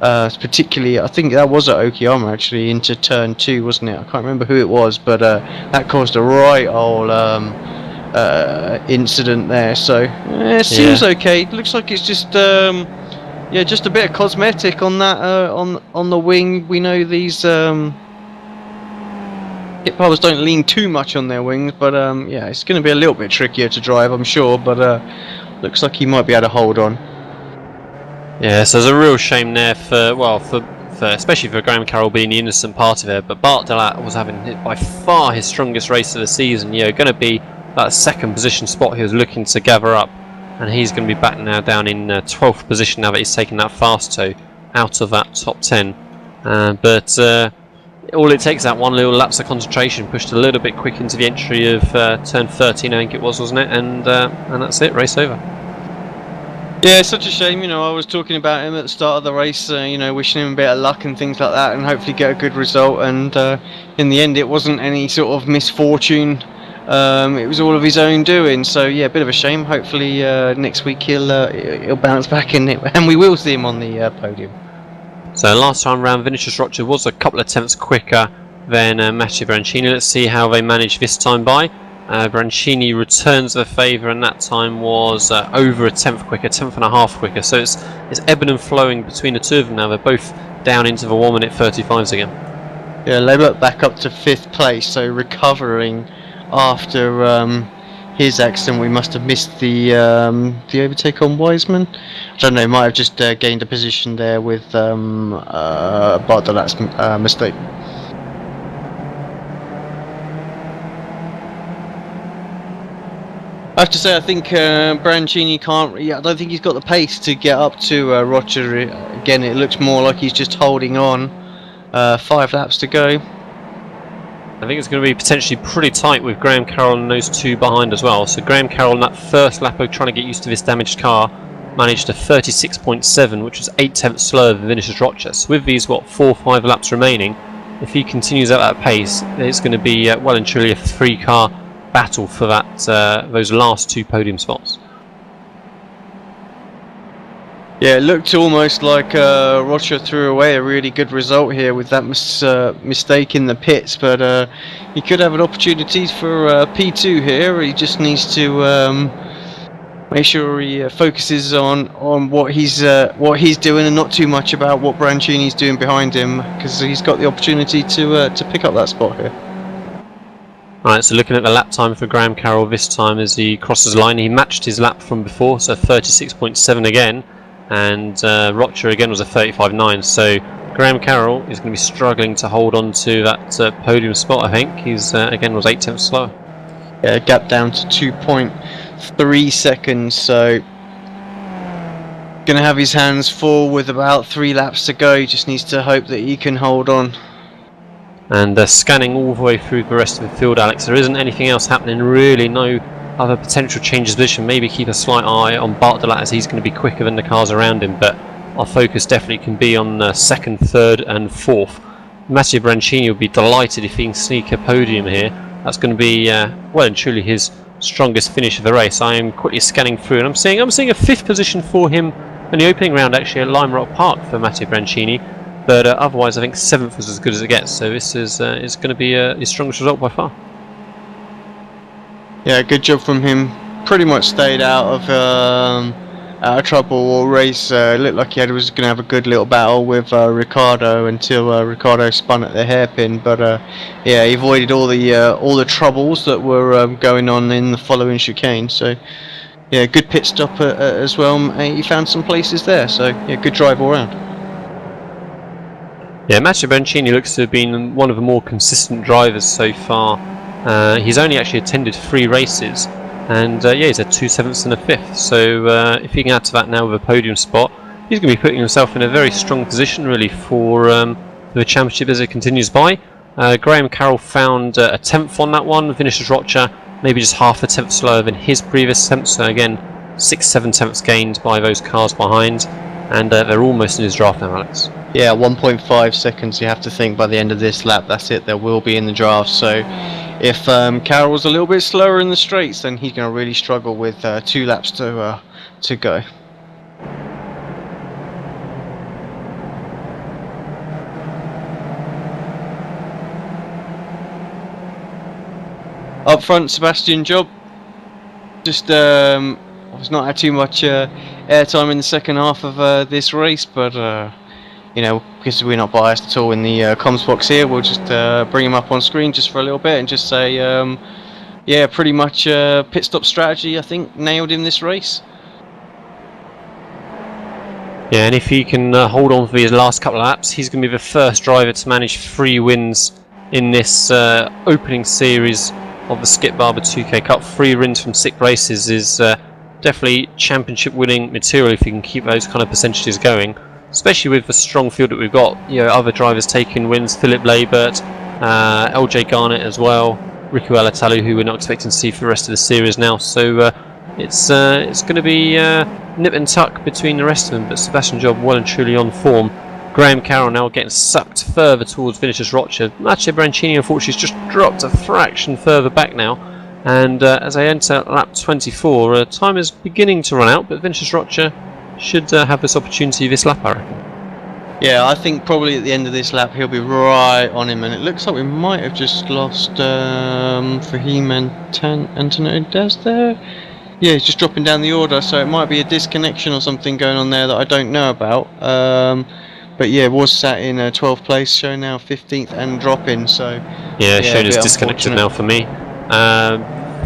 Particularly, I think that was at Okayama actually, into turn 2, wasn't it? I can't remember who it was, but that caused a right old incident there. So it seems okay. It looks like it's just just a bit of cosmetic on that on the wing. We know these hip powers don't lean too much on their wings, but it's going to be a little bit trickier to drive, I'm sure. But looks like he might be able to hold on. Yeah, so there's a real shame there for especially for Graham Carroll being the innocent part of it. But Bart Delat was having by far his strongest race of the season. Going to be that second position spot he was looking to gather up, and he's going to be back now down in 12th position now that he's taken that fast toe out of that top 10. But all it takes, that one little lapse of concentration, pushed a little bit quick into the entry of turn 13, I think it was, wasn't it? And that's it, race over. Yeah, it's such a shame. I was talking about him at the start of the race, wishing him a bit of luck and things like that, and hopefully get a good result. And in the end, it wasn't any sort of misfortune it was all of his own doing. So yeah, a bit of a shame. Hopefully next week he'll bounce back and we will see him on the podium. So last time round, Vinicius Rocha was a couple of tenths quicker than Matteo Brancini. Let's see how they manage this time by. Brancini returns the favour, and that time was over a tenth quicker, 10.5 quicker. So it's ebbing and flowing between the two of them now. They're both down into the 1 minute 35s again. Yeah, Labour back up to 5th place, so recovering after his accident. We must have missed the overtake on Wiseman. I don't know, might have just gained a position there with Bartolat's mistake. I have to say, I think Brancini can't. I don't think he's got the pace to get up to Rocha again. It looks more like he's just holding on. 5 laps to go. I think it's going to be potentially pretty tight with Graham Carroll and those two behind as well. So Graham Carroll in that first lap of trying to get used to this damaged car managed a 36.7, which was 8 tenths slower than Vinicius Rocha. So with these 4 or 5 laps remaining, if he continues at that pace, it's going to be well and truly a 3-car battle for that those last 2 podium spots. Yeah, it looked almost like Rocha threw away a really good result here with that mistake in the pits, but he could have an opportunity for P2 here. He just needs to make sure he focuses on what he's doing and not too much about what Brancini's doing behind him, because he's got the opportunity to pick up that spot here. Alright, so looking at the lap time for Graham Carroll this time as he crosses the line, he matched his lap from before, so 36.7 again, and Rocha again was a 35.9, so Graham Carroll is going to be struggling to hold on to that podium spot. I think he's again was 8 tenths slower. Yeah, gap down to 2.3 seconds, so going to have his hands full with about 3 laps to go. He just needs to hope that he can hold on. And scanning all the way through the rest of the field, Alex, there isn't anything else happening really, no other potential changes of position. Maybe keep a slight eye on Bartolat as he's going to be quicker than the cars around him, but our focus definitely can be on 2nd, 3rd and 4th. Matteo Brancini will be delighted if he can sneak a podium here. That's going to be well and truly his strongest finish of the race. I am quickly scanning through and I'm seeing a 5th position for him in the opening round actually at Lime Rock Park for Matteo Brancini. But otherwise, I think 7th was as good as it gets. So this is going to be his strongest result by far. Yeah, good job from him. Pretty much stayed out of trouble all race. Looked like he was going to have a good little battle with Ricciardo until Ricciardo spun at the hairpin. But yeah, he avoided all the troubles that were going on in the following chicane. So yeah, good pit stop as well. He found some places there. So yeah, good drive all round. Yeah, Matteo Brancini looks to have been one of the more consistent drivers so far. He's only actually attended 3 races, and yeah, he's had 2 7ths and a 5th. So if he can add to that now with a podium spot, he's going to be putting himself in a very strong position, really, for the championship as it continues by. Graham Carroll found a 10th on that one. Vinicius Rocha maybe just half a tenth slower than his previous attempt. So again, 6-7 tenths gained by those cars behind, and they're almost in his draft now, Alex. Yeah, 1.5 seconds you have to think by the end of this lap. That's it, they will be in the draft. So if Carroll's a little bit slower in the straights, then he's going to really struggle with 2 laps to go. Up front, Sebastian Job just was not had too much airtime in the second half of this race, but you know, because we're not biased at all in the comms box here, we'll just bring him up on screen just for a little bit and just say, yeah, pretty much pit stop strategy, I think, nailed him this race. Yeah, and if he can hold on for his last couple of laps, he's going to be the first driver to manage 3 wins in this opening series of the Skip Barber 2K Cup. 3 wins from 6 races is definitely championship winning material if he can keep those kind of percentages going, especially with the strong field that we've got. You know, other drivers taking wins, Philip Labert, LJ Garnett as well, Riku Alatalu, who we're not expecting to see for the rest of the series now. So it's going to be nip and tuck between the rest of them, but Sebastian Job well and truly on form. Graham Carroll now getting sucked further towards Vinicius Rocha. Matteo Brancini unfortunately has just dropped a fraction further back now, And as I enter lap 24, time is beginning to run out, but Vinicius Rocha should have this opportunity this lap, I reckon. Yeah, I think probably at the end of this lap he'll be right on him, and it looks like we might have just lost Fahim and Antonio Dez there. Yeah, he's just dropping down the order, so it might be a disconnection or something going on there that I don't know about. But yeah, was sat in 12th place, showing now 15th and dropping, so... Yeah, showing as disconnected now for me.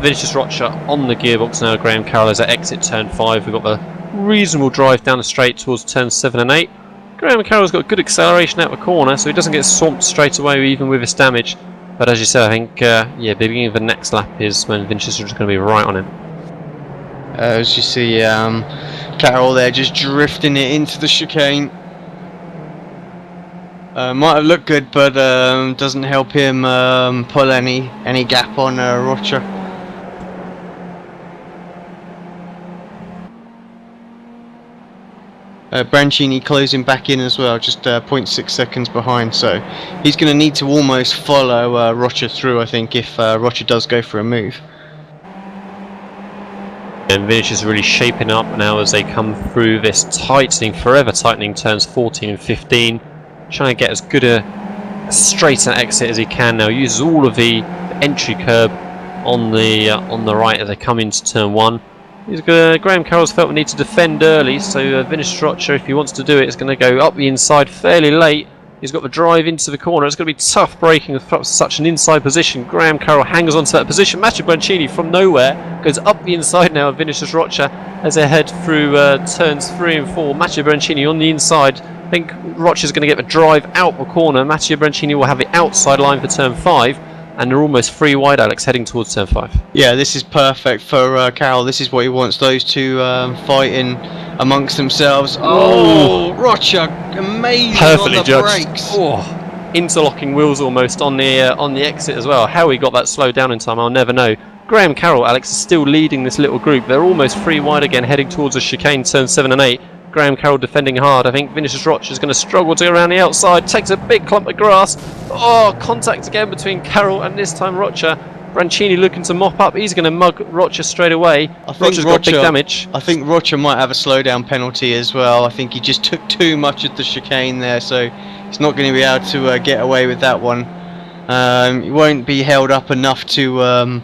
Vinicius Rocha on the gearbox now. Graham Carroll is at exit turn 5. We've got the reasonable drive down the straight towards turn 7 and 8. Graham Carroll's got good acceleration out the corner, so he doesn't get swamped straight away even with this damage. But as you said, I think yeah, the beginning of the next lap is when Vinicius is going to be right on him. As you see, Carroll there just drifting it into the chicane. Might have looked good, but doesn't help him pull any gap on Rocha. Brancini closing back in as well, just 0.6 seconds behind, so he's going to need to almost follow Rocha through, I think, if Rocha does go for a move. And Vinicius is really shaping up now as they come through this forever tightening turns 14 and 15. Trying to get as good a straight an exit as he can now. Uses all of the entry curb on the right as they come into turn 1. Graham Carroll's felt the need to defend early, so Vinicius Rocha, if he wants to do it, is going to go up the inside fairly late. He's got the drive into the corner. It's going to be tough braking from such an inside position. Graham Carroll hangs on to that position. Matteo Brancini from nowhere goes up the inside now of Vinicius Rocha as they head through turns 3 and 4. Matteo Brancini on the inside. I think Rocha's going to get the drive out the corner. Matteo Brancini will have the outside line for turn 5. And they're almost 3 wide, Alex, heading towards turn 5. Yeah, this is perfect for Carroll. This is what he wants, those two fighting amongst themselves. Oh, Rocha, amazing perfectly on the judged. brakes. Oh, interlocking wheels almost on the exit as well. How he got that slowed down in time, I'll never know. Graham Carroll, Alex, is still leading this little group. They're almost 3 wide again, heading towards a chicane, turn 7 and 8. Graham Carroll defending hard. I think Vinicius Rocha is going to struggle to go around the outside. Takes a big clump of grass. Oh, contact again between Carroll and this time Rocha. Brancini looking to mop up. He's going to mug Rocha straight away. Rocha's got big damage. I think Rocha might have a slowdown penalty as well. I think he just took too much of the chicane there, so he's not going to be able to get away with that one. He won't be held up enough to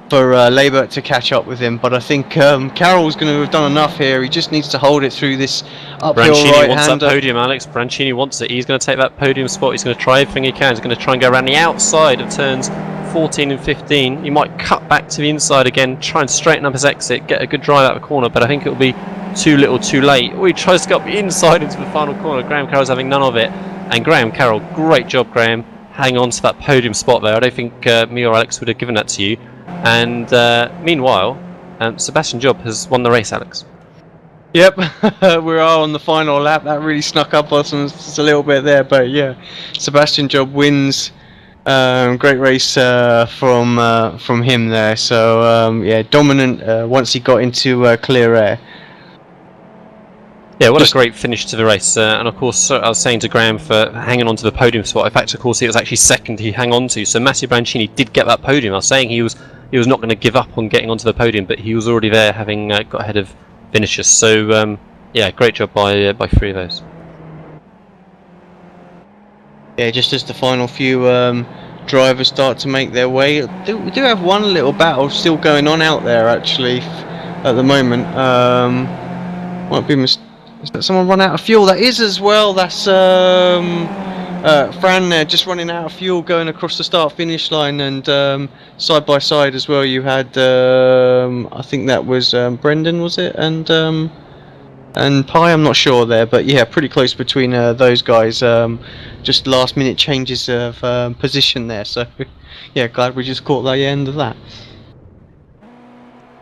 for Labour to catch up with him, but I think Carroll's going to have done enough here. He just needs to hold it through this uphill right-hander. Brancini wants that podium, Alex. Brancini wants it. He's going to take that podium spot. He's going to try everything he can. He's going to try and go around the outside of turns 14 and 15. He might cut back to the inside again, try and straighten up his exit, get a good drive out of the corner, but I think it'll be too little too late. Oh, he tries to get up the inside into the final corner. Graham Carroll's having none of it, and Graham Carroll, great job, Graham, hang on to that podium spot there. I don't think me or Alex would have given that to you. And meanwhile, Sebastian Job has won the race, Alex. Yep, we are on the final lap. That really snuck up on us just a little bit there, but yeah, Sebastian Job wins. Great race from him there. So yeah, dominant once he got into clear air. Yeah, what a great finish to the race. And of course, I was saying to Graham for hanging on to the podium spot. In fact, of course, it was actually second he hung on to. So Matteo Brancini did get that podium. I was saying he was not going to give up on getting onto the podium, but he was already there, having got ahead of Vinicius. So yeah, great job by 3 of those. Yeah, just as the final few drivers start to make their way, we do have one little battle still going on out there actually at the moment. Might be is that someone run out of fuel? That is as well. That's Fran there, just running out of fuel going across the start-finish line, and side by side as well. You had I think that was Brendan, was it, and Pi. I'm not sure there, but yeah, pretty close between those guys. Just last-minute changes of position there. So yeah, glad we just caught the end of that.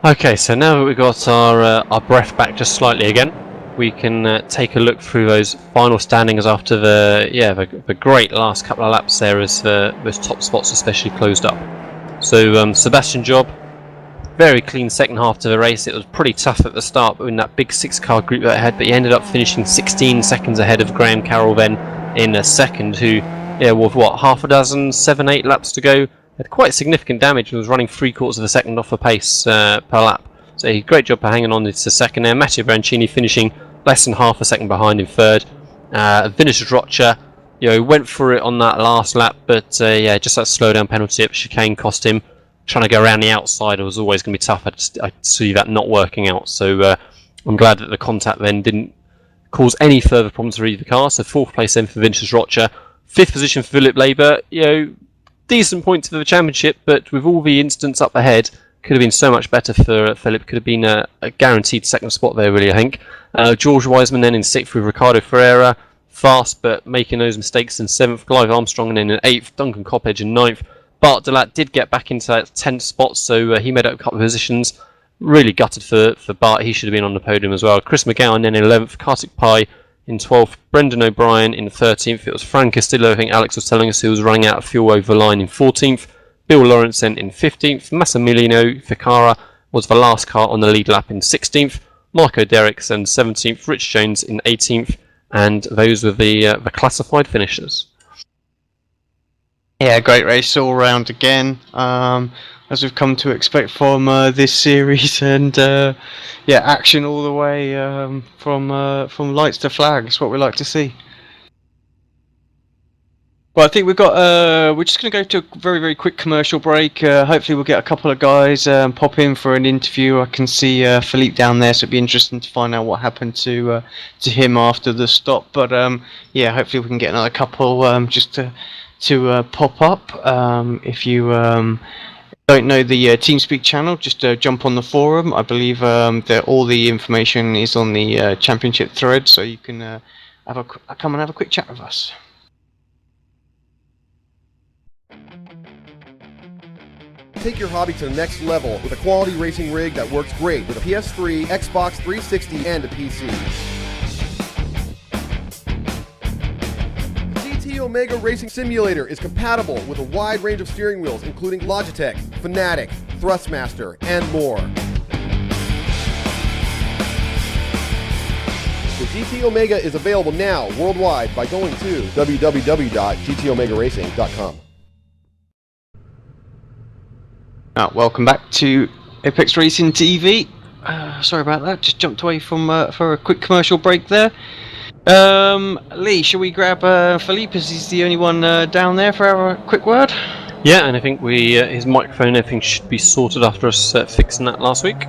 Okay, so now that we've got our breath back just slightly again, we can take a look through those final standings after the great last couple of laps there as those top spots especially closed up. So Sebastian Job, very clean second half to the race. It was pretty tough at the start, but in that big 6-car group that ahead, but he ended up finishing 16 seconds ahead of Graham Carroll then in a second, who with what, half a dozen, 7-8 laps to go, had quite significant damage and was running 3/4 of a second off the pace per lap. So great job for hanging on into second there. Matteo Brancini finishing less than half a second behind in third. Vinicius Rocha, went for it on that last lap, but just that slowdown penalty at chicane cost him. Trying to go around the outside was always going to be tough. I see that not working out. So I'm glad that the contact then didn't cause any further problems for either car. So 4th place then for Vinicius Rocha. 5th position for Philip Labour. Decent points for the championship, but with all the incidents up ahead, could have been so much better for Philip. Could have been a guaranteed second spot there, really, I think. George Wiseman then in 6th with Ricardo Ferreira. Fast, but making those mistakes in 7th. Clive Armstrong and then in 8th. Duncan Coppedge in 9th. Bart Delat did get back into that 10th spot, so he made up a couple of positions. Really gutted for Bart. He should have been on the podium as well. Chris McGowan then in 11th. Kartik Pai in 12th. Brendan O'Brien in 13th. It was Frank Castillo, I think Alex was telling us, who was running out of fuel over the line in 14th. Bill Lawrence then in 15th. Massimiliano Ficara was the last car on the lead lap in 16th. Marco Derricks in 17th. Rich Jones in 18th. And those were the classified finishers. Yeah, great race all round again, as we've come to expect from this series, and action all the way from lights to flags. What we like to see. Well, I think we've got. We're just going to go to a very, very quick commercial break. Hopefully, we'll get a couple of guys pop in for an interview. I can see Philippe down there, so it'd be interesting to find out what happened to him after the stop. But hopefully, we can get another couple just to pop up. If you don't know the TeamSpeak channel, just jump on the forum. I believe that all the information is on the championship thread, so you can come and have a quick chat with us. Take your hobby to the next level with a quality racing rig that works great with a PS3, Xbox 360, and a PC. GT Omega Racing Simulator is compatible with a wide range of steering wheels, including Logitech, Fanatec, Thrustmaster, and more. The GT Omega is available now worldwide by going to www.gtomegaracing.com. Welcome back to Apex Racing TV. Sorry about that, just jumped away from for a quick commercial break there. Lee, shall we grab Philippe, as he's the only one down there for our quick word? Yeah, and I think his microphone and everything should be sorted after us fixing that last week.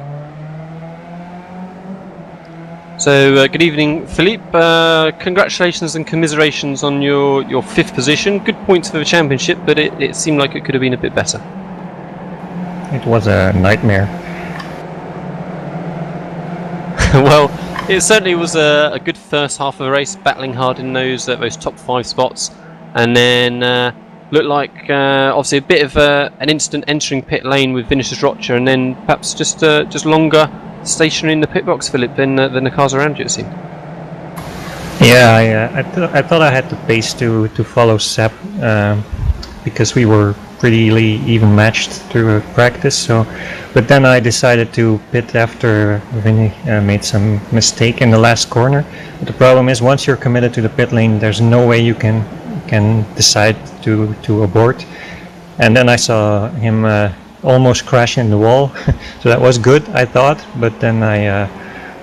So, good evening, Philippe. Congratulations and commiserations on your 5th position. Good points for the championship, but it seemed like it could have been a bit better. It was a nightmare. Well, it certainly was a good first half of the race, battling hard in those top 5 spots, and then looked like obviously a bit of an instant entering pit lane with Vinicius Rocha, and then perhaps just longer stationary in the pit box, Philip, than the cars around you, it seemed. Yeah, I thought I had the pace to follow Seb, because we were pretty even matched through practice. But then I decided to pit after Vinny made some mistake in the last corner. But the problem is, once you're committed to the pit lane, there's no way you can decide to abort. And then I saw him almost crash in the wall, so that was good, I thought. But then I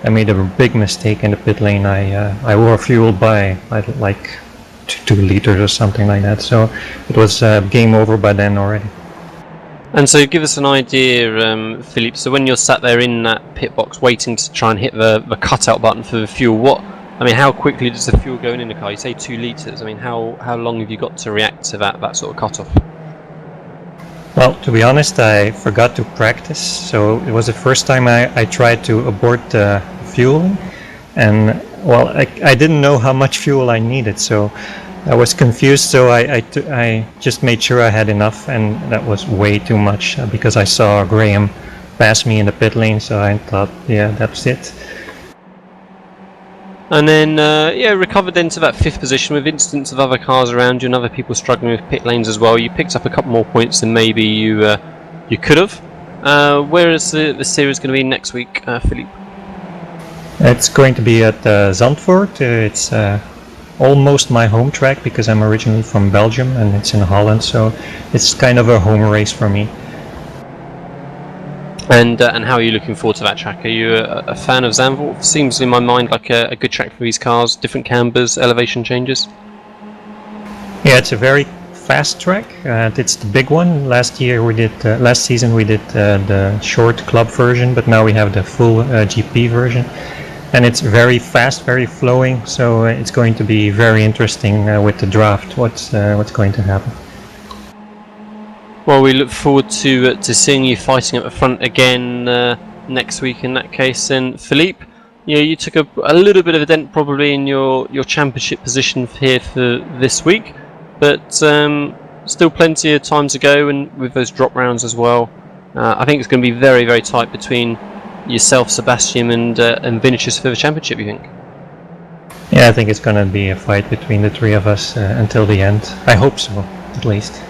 made a big mistake in the pit lane. I wore fuel by like 2 liters or something like that, so it was game over by then already. And so give us an idea, Philippe, so when you're sat there in that pit box waiting to try and hit the cutout button for the fuel, how quickly does the fuel go in the car? You say 2 liters, how long have you got to react to that sort of cutoff? Well, to be honest, I forgot to practice, so it was the first time I tried to abort the fueling, and well, I didn't know how much fuel I needed, so I was confused, so I just made sure I had enough, and that was way too much, because I saw Graham pass me in the pit lane, so I thought, yeah, that's it. And then, recovered into that 5th position with instances of other cars around you and other people struggling with pit lanes as well. You picked up a couple more points than maybe you could have. Where is the series going to be next week, Philippe? It's going to be at Zandvoort. It's almost my home track because I'm originally from Belgium and it's in Holland, so it's kind of a home race for me. And how are you looking forward to that track? Are you a fan of Zandvoort? Seems in my mind like a good track for these cars, different cambers, elevation changes. Yeah, it's a very fast track. It's the big one. Last season we did the short club version, but now we have the full GP version. And it's very fast, very flowing, so it's going to be very interesting with the draft, what's going to happen. Well, we look forward to seeing you fighting at the front again next week in that case. And Philippe, you took a little bit of a dent probably in your championship position here for this week, but still plenty of time to go, and with those drop rounds as well. I think it's going to be very, very tight between yourself, Sebastian, and Vinicius for the championship, you think? Yeah, I think it's going to be a fight between the three of us until the end. I hope so, at least.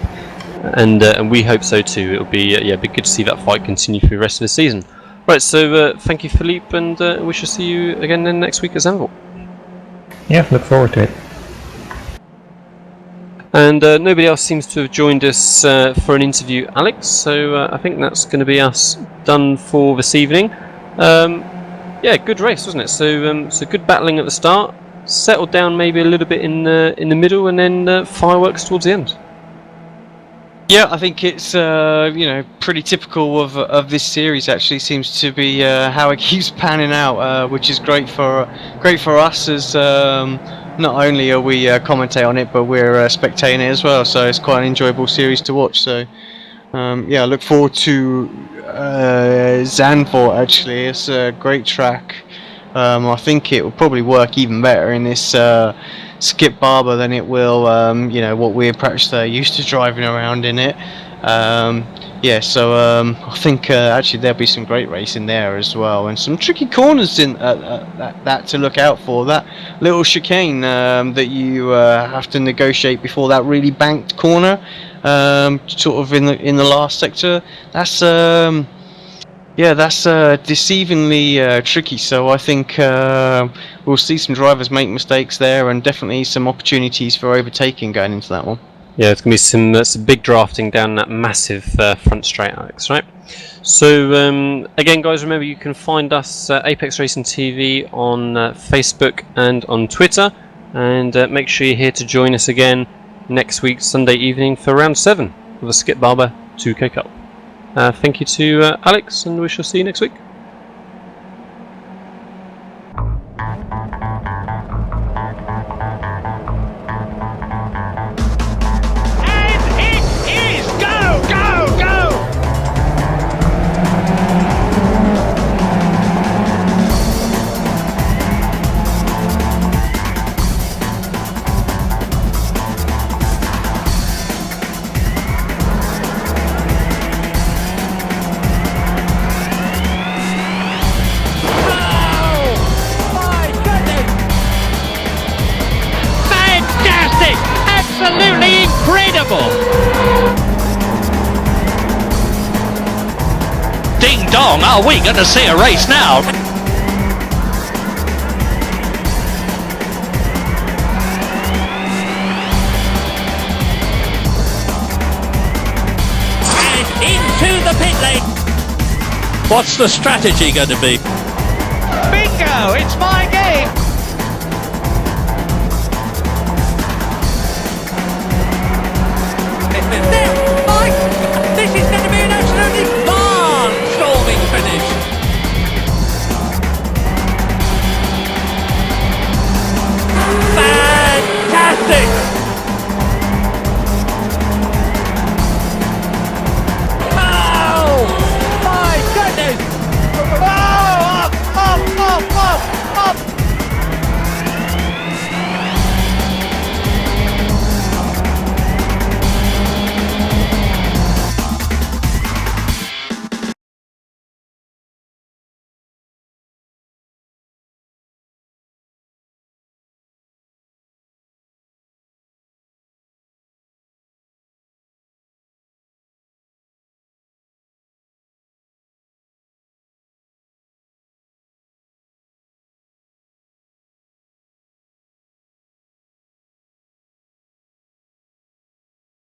And we hope so too. It'll be be good to see that fight continue through the rest of the season. Right, so thank you, Philippe, and we shall see you again then next week at Zandvoort. Yeah, look forward to it. And nobody else seems to have joined us for an interview, Alex, so I think that's going to be us done for this evening. Good race, wasn't it? So good battling at the start, settled down maybe a little bit in the middle, and then fireworks towards the end. Yeah, I think it's pretty typical of this series. Actually, seems to be how it keeps panning out, which is great for us as not only are we commentate on it, but we're spectating it as well. So it's quite an enjoyable series to watch. So I look forward to Zandvoort. Actually, it's a great track. I think it will probably work even better in this Skip Barber than it will, what we're perhaps used to driving around in it. I think actually there'll be some great racing there as well, and some tricky corners in that to look out for. That little chicane that you have to negotiate before that really banked corner, sort of in the last sector. That's deceivingly tricky. So I think we'll see some drivers make mistakes there, and definitely some opportunities for overtaking going into that one. Yeah, it's going to be some big drafting down that massive front straight, Alex, right? So, again, guys, remember you can find us Apex Racing TV on Facebook and on Twitter. And make sure you're here to join us again next week, Sunday evening, for round 7 of the Skip Barber 2K Cup. Thank you to Alex, and we shall see you next week. Absolutely incredible! Ding dong, are we going to see a race now? And into the pit lane! What's the strategy going to be? Bingo! It's my game! There